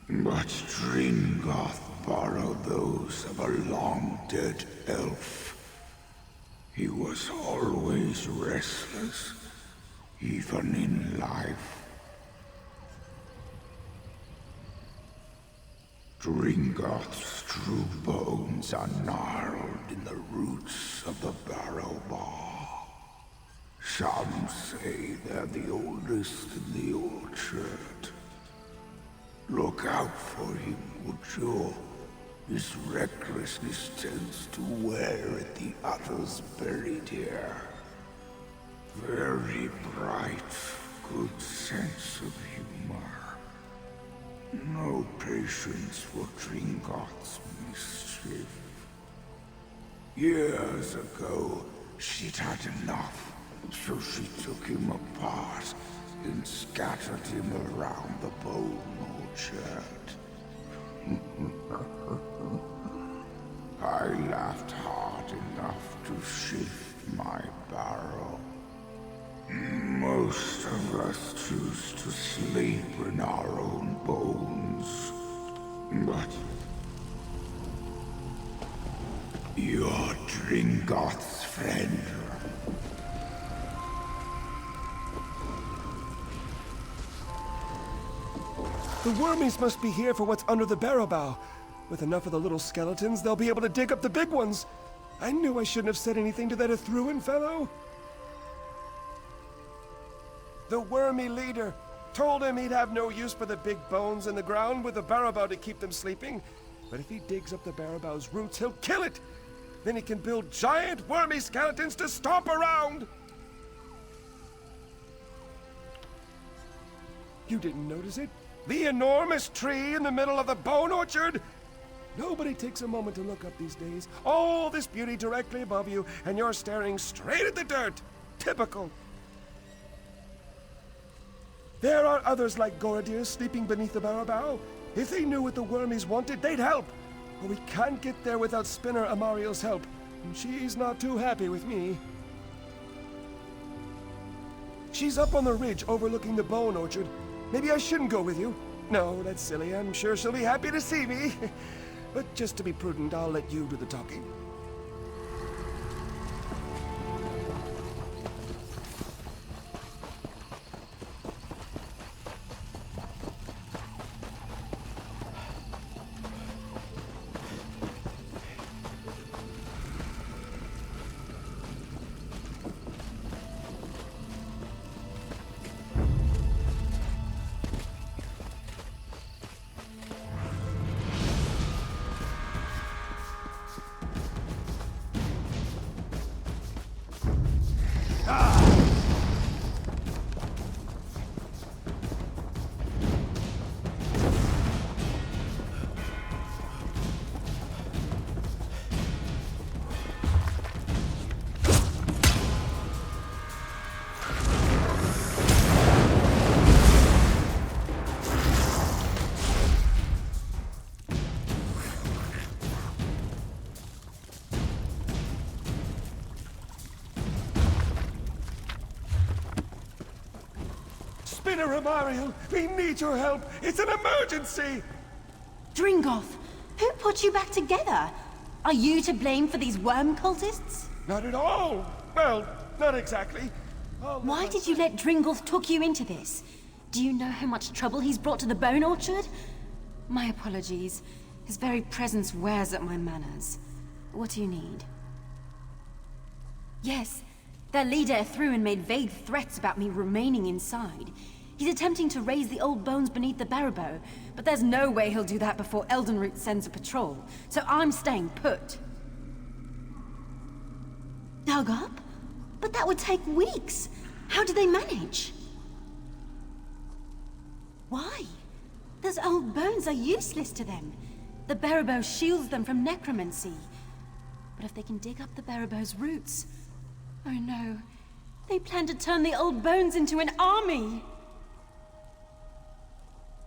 N: But Dringoth borrowed those of a long-dead elf. He was always restless, even in life. Dringoth's true bones are gnarled in the roots of the barrow bar. Some say they're the oldest in the orchard. Look out for him, would you? His recklessness tends to wear at the others buried here. Very bright, good sense of humor. No patience for Dringoth's mischief. Years ago, she'd had enough, so she took him apart and scattered him around the bone orchard. I laughed hard enough to shift my barrow. Most of us choose to sleep in our own bones. But you're Dringoth's friend.
P: The wormies must be here for what's under the barrow bow. With enough of the little skeletons, they'll be able to dig up the big ones. I knew I shouldn't have said anything to that Ithruin fellow. The wormy leader told him he'd have no use for the big bones in the ground with the barrow bow to keep them sleeping. But if he digs up the barrow bow's roots, he'll kill it. Then he can build giant wormy skeletons to stomp around. You didn't notice it? The enormous tree in the middle of the bone orchard? Nobody takes a moment to look up these days. All this beauty directly above you, and you're staring straight at the dirt. Typical. There are others like Gorodir sleeping beneath the barrow bow. If they knew what the wormies wanted, they'd help. But we can't get there without Spinner Amariel's help, and she's not too happy with me. She's up on the ridge overlooking the bone orchard. Maybe I shouldn't go with you. No, that's silly. I'm sure she'll be happy to see me. But just to be prudent, I'll let you do the talking. Spinner Amariel, we need your help. It's an emergency.
F: Dringoth, who put you back together? Are you to blame for these worm cultists?
P: Not at all. Well, not exactly.
F: Why did you let Dringoth talk you into this?
B: Do you know how much trouble he's brought to the Bone Orchard? My apologies. His very presence wears at my manners. What do you need? Yes, their leader threw and made vague threats about me remaining inside. He's attempting to raise the old bones beneath the Barrow, but there's no way he'll do that before Eldenroot sends a patrol, so I'm staying put. Dug up? But that would take weeks. How do they manage? Why? Those old bones are useless to them. The Barrow shields them from necromancy. But if they can dig up the Barrow's roots... Oh no. They plan to turn the old bones into an army!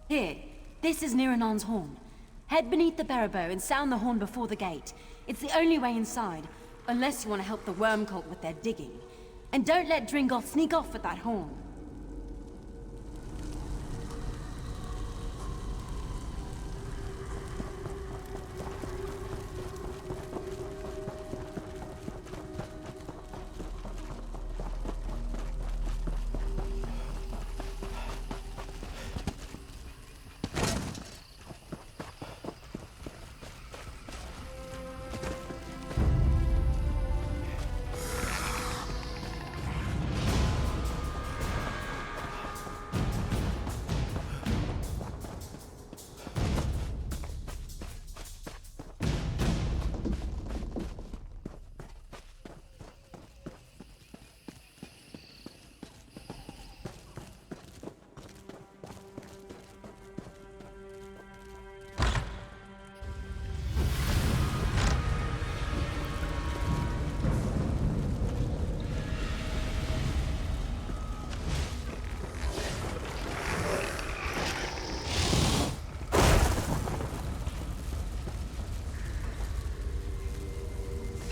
B: Here, this is Niranon's horn. Head beneath the Barrow and sound the horn before the gate. It's the only way inside, unless you want to help the worm cult with their digging. And don't let Dringoth sneak off with that horn.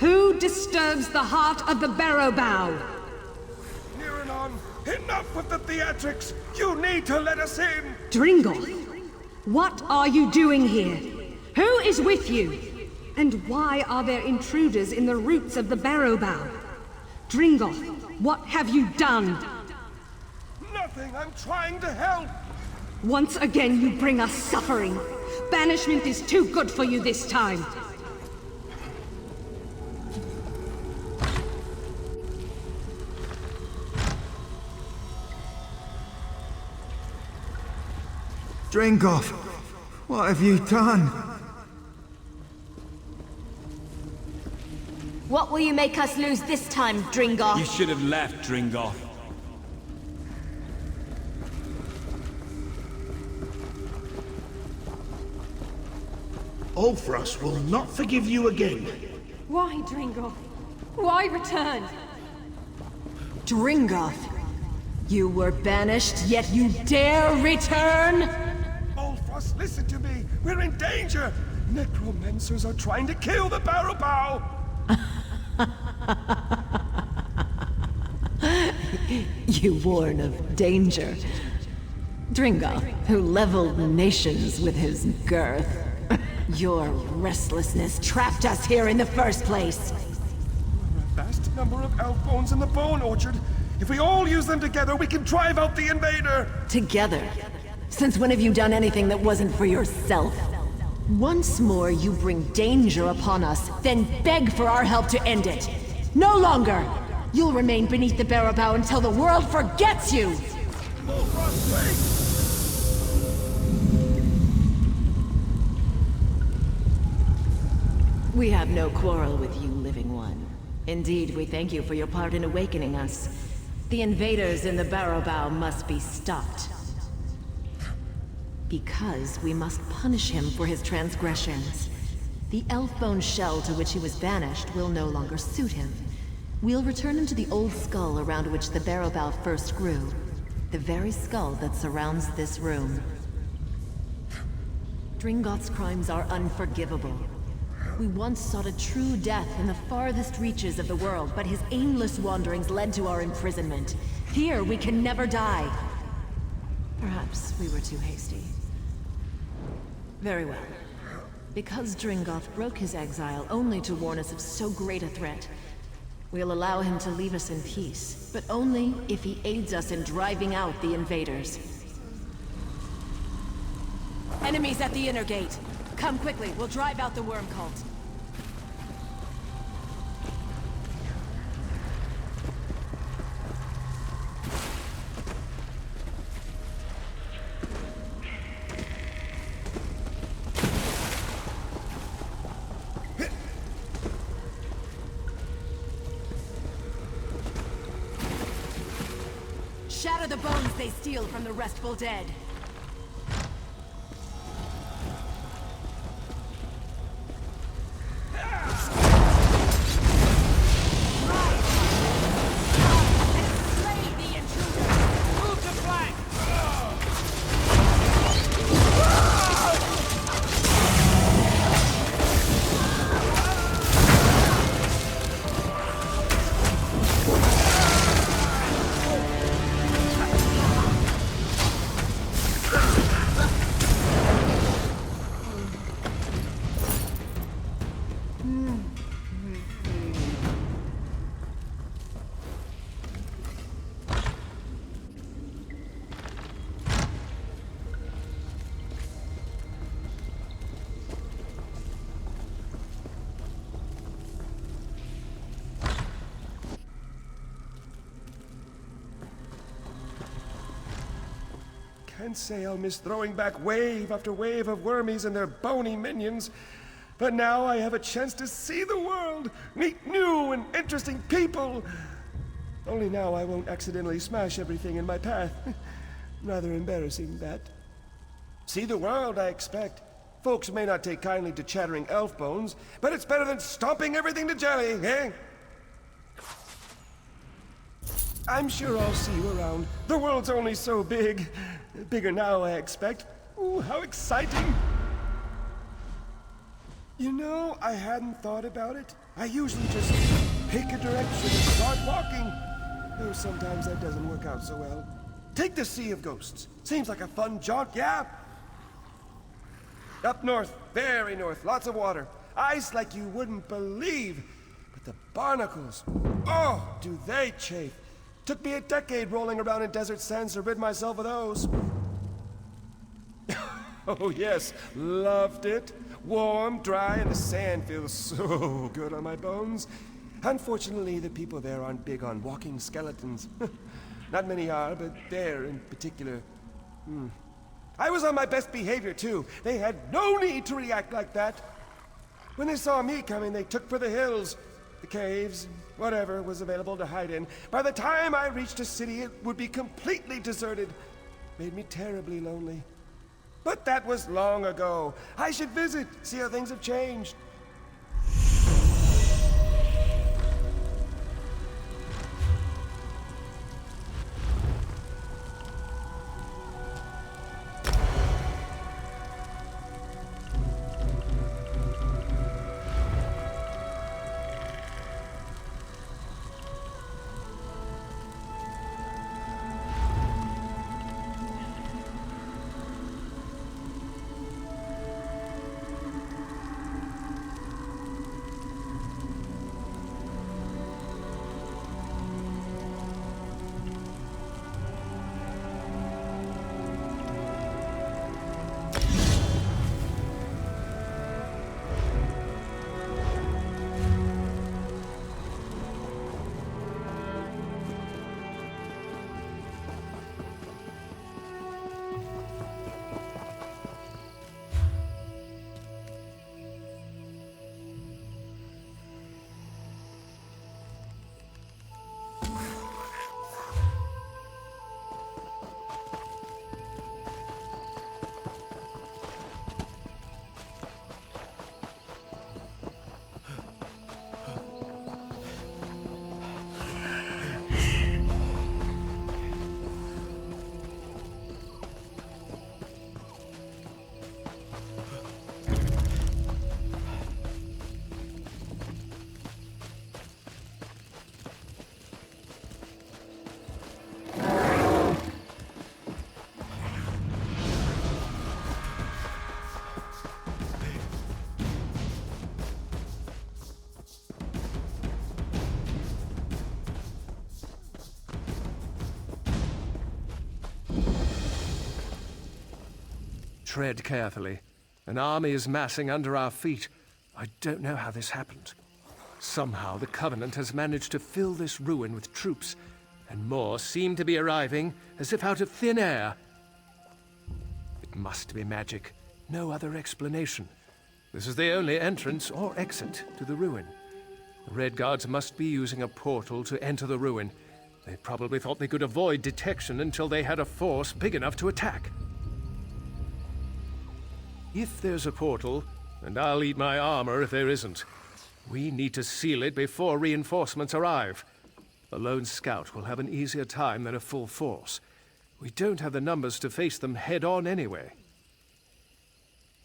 O: Who disturbs the heart of the Barrow?
P: Niranon, enough with the theatrics! You need to let us in!
O: Dringoth, what are you doing here? Who is with you? And why are there intruders in the roots of the Barrow? Dringoth, what have you done?
P: Nothing, I'm trying to help!
O: Once again you bring us suffering. Banishment is too good for you this time.
C: Dringoth, what have you done?
E: What will you make us lose this time, Dringoth?
Q: You should have left, Dringoth.
N: Ulfrost will not forgive you again.
B: Why, Dringoth? Why return?
I: Dringoth, you were banished, yet you dare return?
P: Ulfrost, listen to me! We're in danger! Necromancers are trying to kill the Barrow!
I: You warn of danger. Dringoth, who leveled nations with his girth. Your restlessness trapped us here in the first place.
P: There are a vast number of elf bones in the Bone Orchard. If we all use them together, we can drive out the invader!
I: Together? Since when have you done anything that wasn't for yourself? Once more you bring danger upon us, then beg for our help to end it. No longer! You'll remain beneath the Barrow until the world forgets you! We have no quarrel with you, Living One. Indeed, we thank you for your part in awakening us. The invaders in the Barrow must be stopped. Because we must punish him for his transgressions. The elf-bone shell to which he was banished will no longer suit him. We'll return him to the old skull around which the Barrow first grew. The very skull that surrounds this room. Dringoth's crimes are unforgivable. We once sought a true death in the farthest reaches of the world, but his aimless wanderings led to our imprisonment. Here, we can never die. Perhaps we were too hasty. Very well. Because Dringoth broke his exile only to warn us of so great a threat, we'll allow him to leave us in peace, but only if he aids us in driving out the invaders.
Q: Enemies at the inner gate. Come quickly, we'll drive out the worm cult. Shatter the bones they steal from the restful dead.
P: Can't say I'll miss throwing back wave after wave of wormies and their bony minions. But now I have a chance to see the world, meet new and interesting people. Only now I won't accidentally smash everything in my path. Rather embarrassing, that. See the world, I expect. Folks may not take kindly to chattering elf bones, but it's better than stomping everything to jelly, eh? I'm sure I'll see you around. The world's only so big. Bigger now, I expect. Ooh, how exciting! You know, I hadn't thought about it. I usually just pick a direction and start walking. Though sometimes that doesn't work out so well. Take the Sea of Ghosts. Seems like a fun jaunt, yeah? Up north, very north, lots of water. Ice like you wouldn't believe. But the barnacles, oh, do they chafe. Took me a decade rolling around in desert sands to rid myself of those. Oh yes, loved it. Warm, dry, and the sand feels so good on my bones. Unfortunately, the people there aren't big on walking skeletons. Not many are, but there in particular. I was on my best behavior too. They had no need to react like that. When they saw me coming, they took for the hills. The caves, whatever was available to hide in. By the time I reached a city, it would be completely deserted. Made me terribly lonely. But that was long ago. I should visit, see how things have changed.
G: tread carefully. An army is massing under our feet. I don't know how this happened. Somehow the Covenant has managed to fill this ruin with troops, and more seem to be arriving as if out of thin air. It must be magic. No other explanation. This is the only entrance or exit to the ruin. The Red Guards must be using a portal to enter the ruin. They probably thought they could avoid detection until they had a force big enough to attack. If there's a portal, and I'll eat my armor if there isn't, we need to seal it before reinforcements arrive. A lone scout will have an easier time than a full force. We don't have the numbers to face them head-on anyway.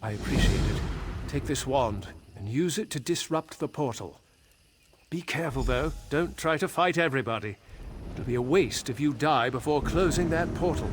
G: I appreciate it. Take this wand and use it to disrupt the portal. Be careful, though. Don't try to fight everybody. It'll be a waste if you die before closing that portal.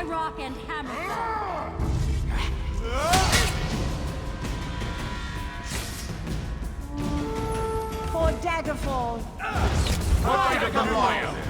Q: Rock and hammer.
J: For Daggerfall.
N: Daggerfall.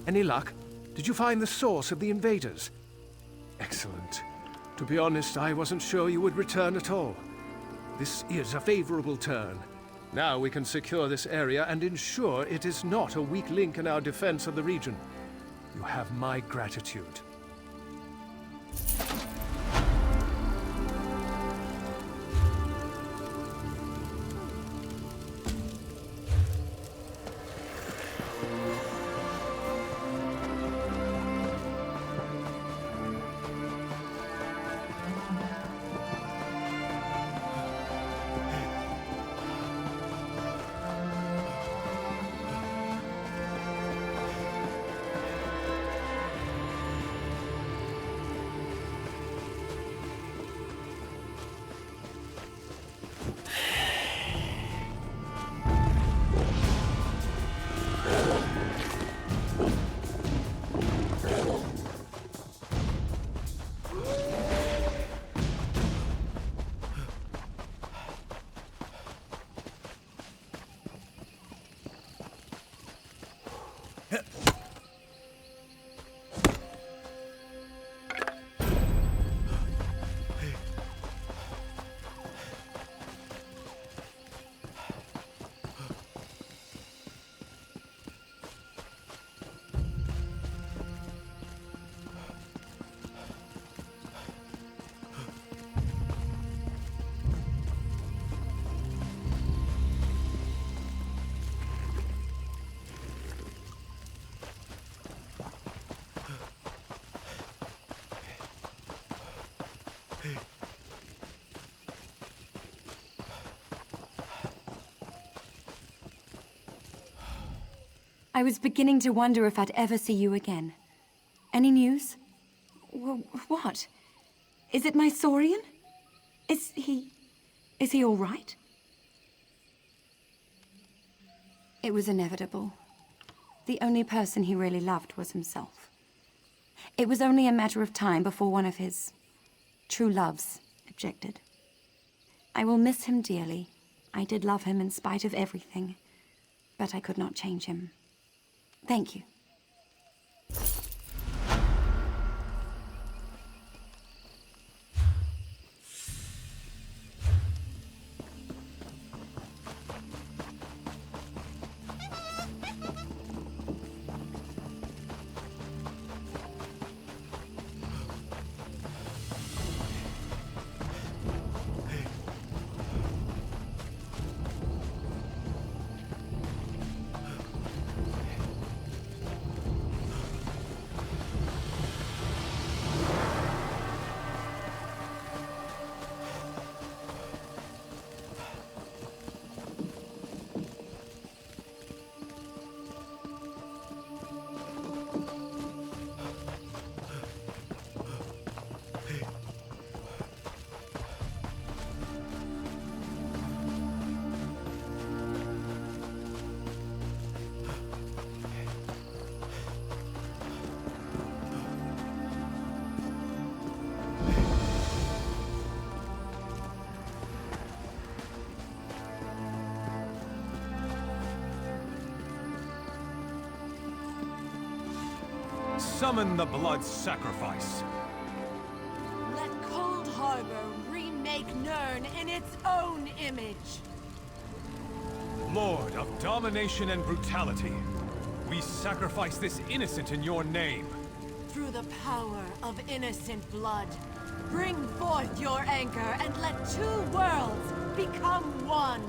G: Any luck? Did you find the source of the invaders? Excellent. To be honest, I wasn't sure you would return at all. This is a favorable turn. Now we can secure this area and ensure it is not a weak link in our defense of the region. You have my gratitude.
F: I was beginning to wonder if I'd ever see you again. Any news? What? Is it my Saurian? Is he all right? It was inevitable. The only person he really loved was himself. It was only a matter of time before one of his true loves objected. I will miss him dearly. I did love him in spite of everything, but I could not change him. Thank you.
R: Summon the blood sacrifice.
Q: Let Cold Harbor remake Nirn in its own image.
R: Lord of domination and brutality, we sacrifice this innocent in your name.
Q: Through the power of innocent blood, bring forth your anchor and let two worlds become one.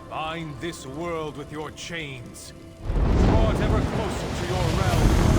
R: Bind this world with your chains. Draw it ever closer to your realm.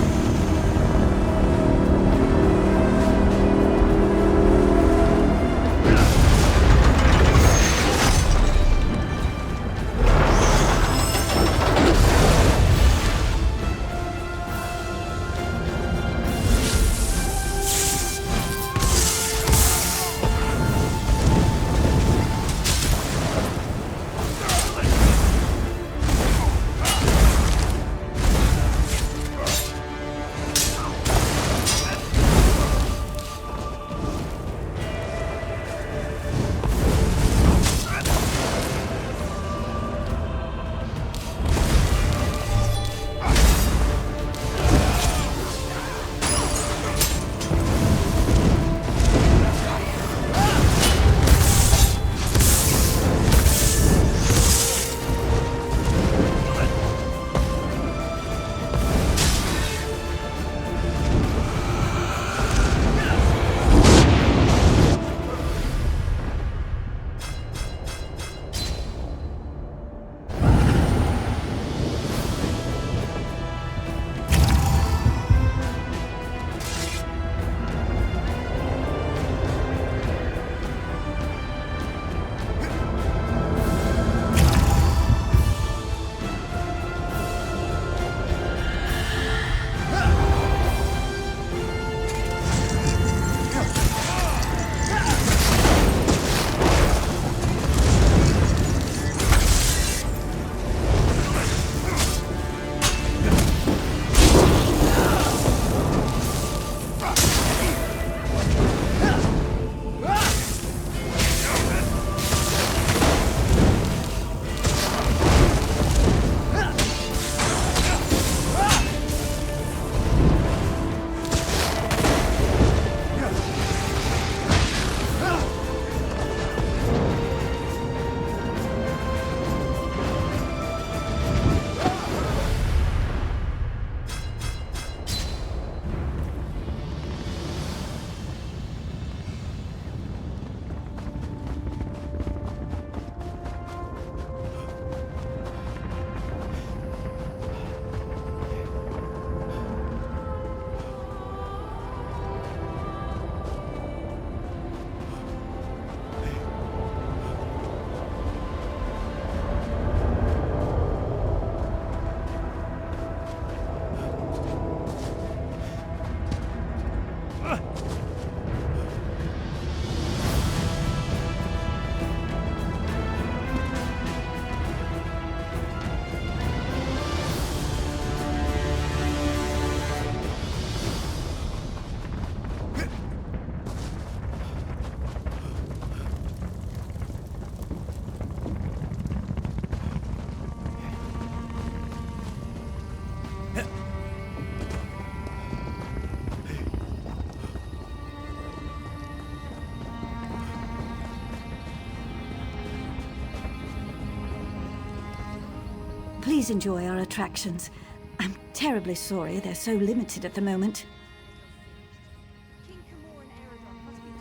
F: Please enjoy our attractions. I'm terribly sorry they're so limited at the moment.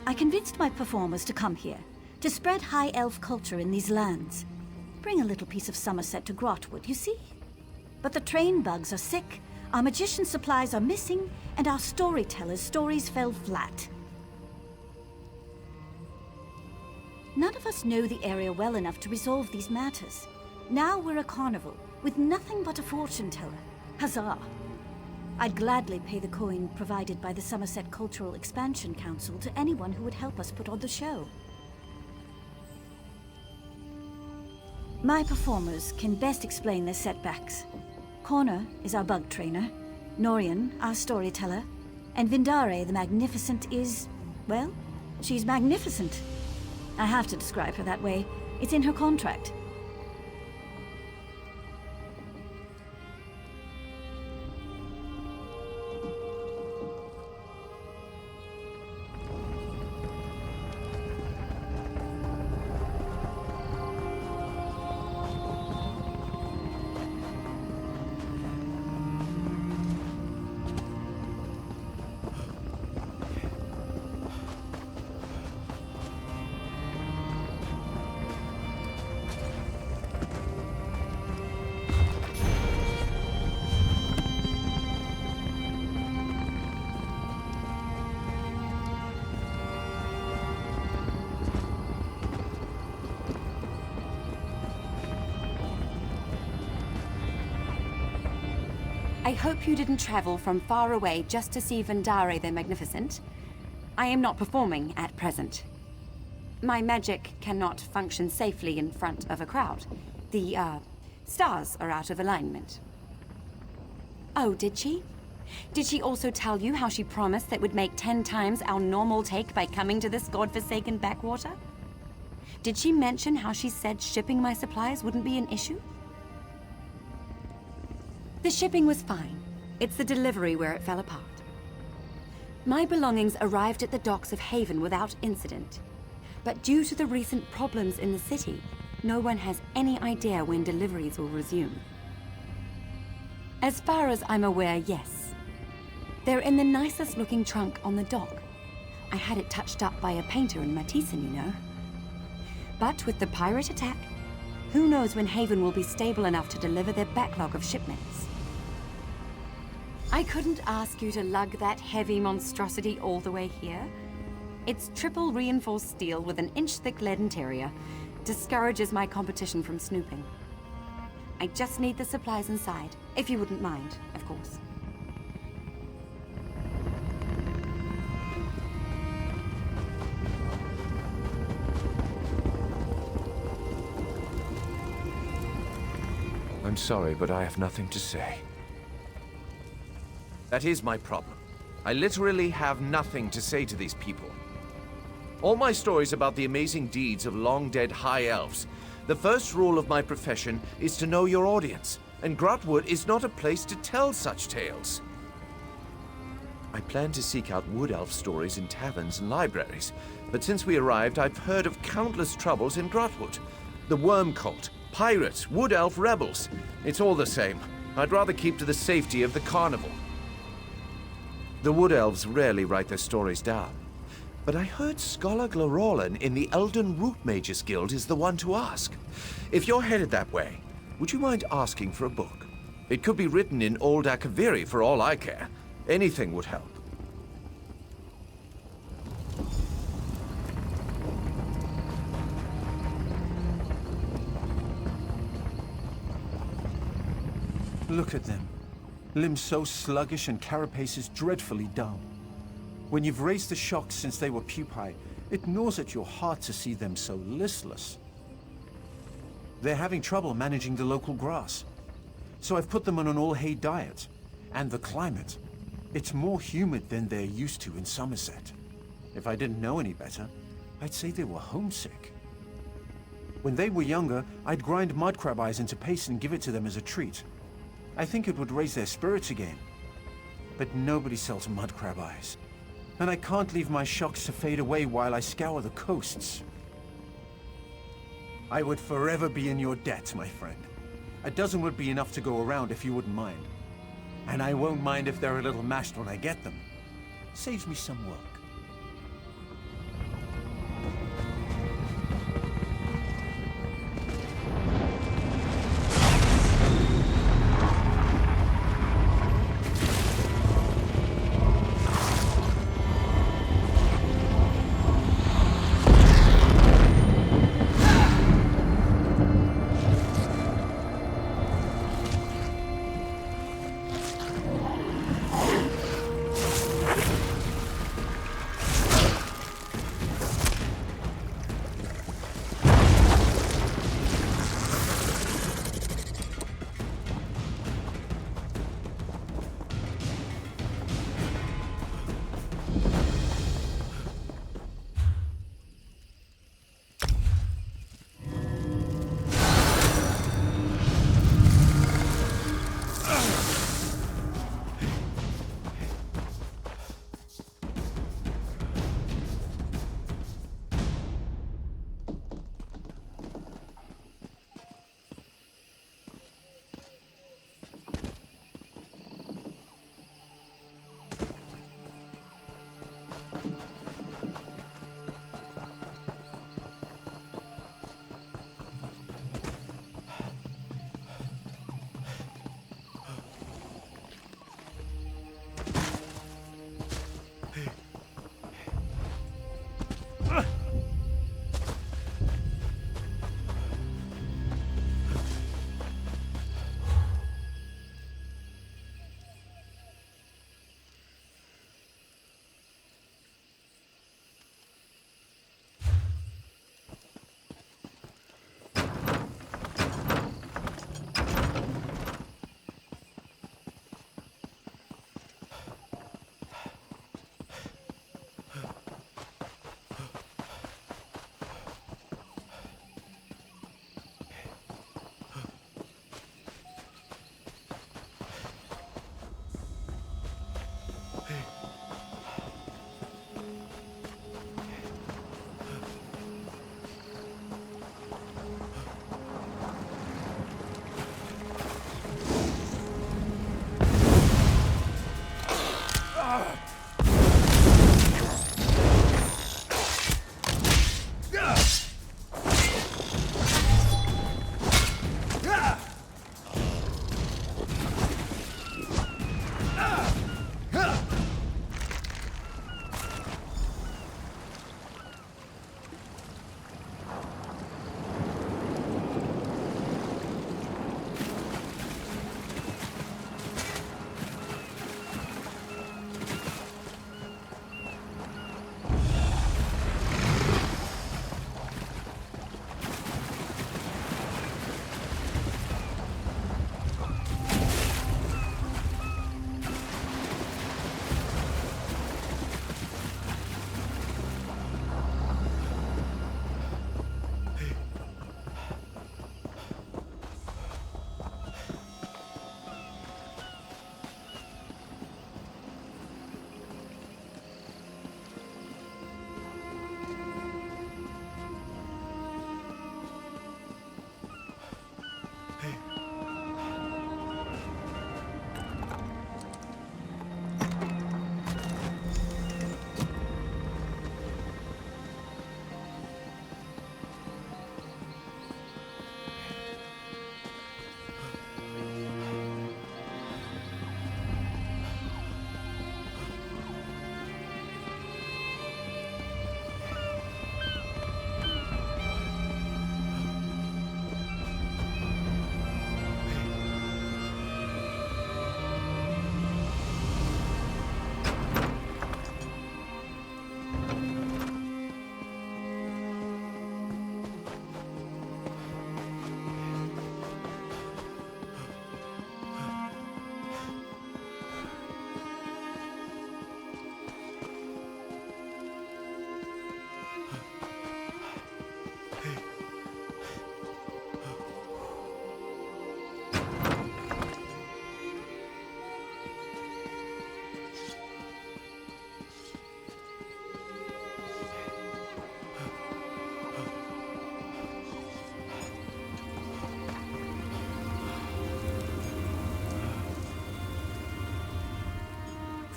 F: I convinced my performers to come here, to spread high elf culture in these lands. Bring a little piece of Somerset to Grotwood, you see? But the train bugs are sick, our magician supplies are missing, and our storytellers' stories fell flat. None of us know the area well enough to resolve these matters. Now we're a carnival, with nothing but a fortune teller. Huzzah! I'd gladly pay the coin provided by the Somerset Cultural Expansion Council to anyone who would help us put on the show. My performers can best explain their setbacks. Connor is our bug trainer, Norian, our storyteller, and Vindare the Magnificent is, well, she's magnificent. I have to describe her that way. It's in her contract.
S: I hope you didn't travel from far away just to see Vindare the Magnificent. I am not performing at present. My magic cannot function safely in front of a crowd. The, stars are out of alignment. Oh, did she? Did she also tell you how she promised that would make 10 times our normal take by coming to this godforsaken backwater? Did she mention how she said shipping my supplies wouldn't be an issue? The shipping was fine. It's the delivery where it fell apart. My belongings arrived at the docks of Haven without incident. But due to the recent problems in the city, no one has any idea when deliveries will resume. As far as I'm aware, yes. They're in the nicest looking trunk on the dock. I had it touched up by a painter in Matisen, you know. But with the pirate attack, who knows when Haven will be stable enough to deliver their backlog of shipments. I couldn't ask you to lug that heavy monstrosity all the way here. It's triple reinforced steel with an inch-thick lead interior. Discourages my competition from snooping. I just need the supplies inside, if you wouldn't mind, of course.
T: I'm sorry, but I have nothing to say. That is my problem. I literally have nothing to say to these people. All my stories about the amazing deeds of long-dead high elves, the first rule of my profession is to know your audience, and Grotwood is not a place to tell such tales. I plan to seek out wood elf stories in taverns and libraries, but since we arrived, I've heard of countless troubles in Grotwood. The Worm Cult, pirates, wood elf rebels. It's all the same. I'd rather keep to the safety of the carnival. The wood elves rarely write their stories down. But I heard Scholar Glorolan in the Elden Root Mages Guild is the one to ask. If you're headed that way, would you mind asking for a book? It could be written in Old Akaviri for all I care. Anything would help.
C: Look at them. Limbs so sluggish and carapaces dreadfully dull. When you've raised the shocks since they were pupae, it gnaws at your heart to see them so listless. They're having trouble managing the local grass. So I've put them on an all-hay diet. And the climate. It's more humid than they're used to in Somerset. If I didn't know any better, I'd say they were homesick. When they were younger, I'd grind mudcrab eyes into paste and give it to them as a treat. I think it would raise their spirits again. But nobody sells mudcrab eyes. And I can't leave my shocks to fade away while I scour the coasts. I would forever be in your debt, my friend.
U: A dozen would be enough to go around if you wouldn't mind. And I won't mind if they're a little mashed when I get them. Saves me some work.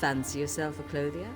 S: Fancy yourself a clothier?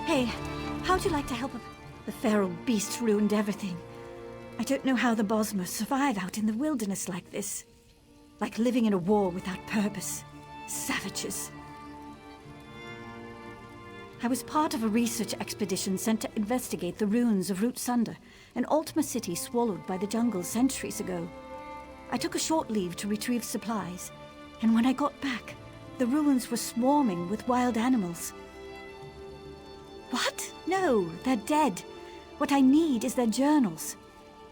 F: Hey, how'd you like to help? The feral beast ruined everything. I don't know how the Bosmer survive out in the wilderness like this. Like living in a war without purpose. Savages. I was part of a research expedition sent to investigate the ruins of Root Sunder, an Ultima city swallowed by the jungle centuries ago. I took a short leave to retrieve supplies, and when I got back, the ruins were swarming with wild animals. What? No, they're dead. What I need is their journals.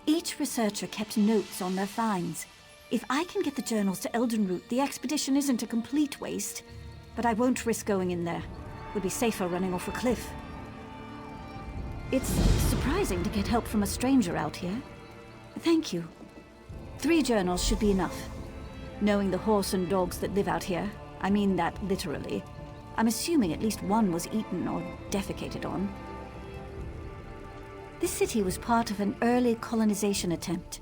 F: Each researcher kept notes on their finds. If I can get the journals to Eldenroot, the expedition isn't a complete waste. But I won't risk going in there. Would be safer running off a cliff. It's surprising to get help from a stranger out here. Thank you. 3 journals should be enough. Knowing the horse and dogs that live out here, I mean that literally, I'm assuming at least one was eaten or defecated on. This city was part of an early colonization attempt.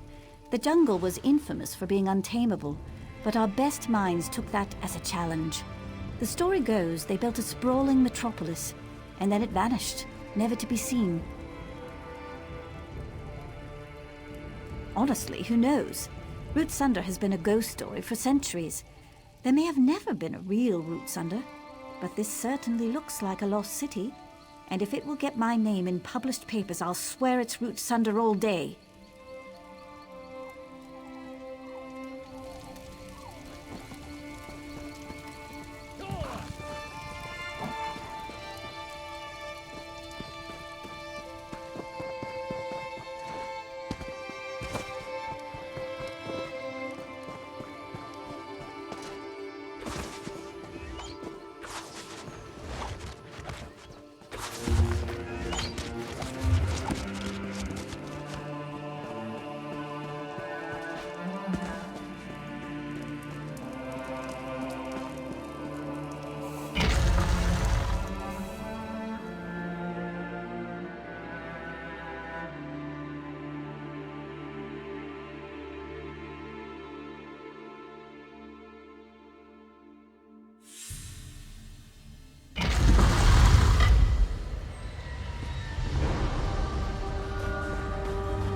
F: The jungle was infamous for being untamable, but our best minds took that as a challenge. The story goes they built a sprawling metropolis, and then it vanished, never to be seen. Honestly, who knows? Root Sunder has been a ghost story for centuries. There may have never been a real Root Sunder, but this certainly looks like a lost city. And if it will get my name in published papers, I'll swear it's Root Sunder all day.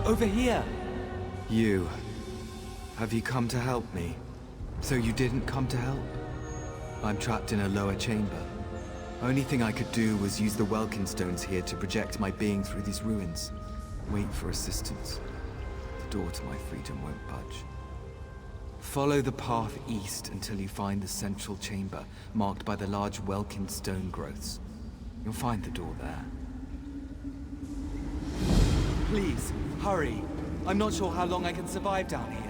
L: Over here! You... have you come to help me? So you didn't come to help? I'm trapped in a lower chamber. Only thing I could do was use the Welkin stones here to project my being through these ruins. Wait for assistance. The door to my freedom won't budge. Follow the path east until you find the central chamber, marked by the large Welkin stone growths. You'll find the door there. Please, hurry. I'm not sure how long I can survive down here.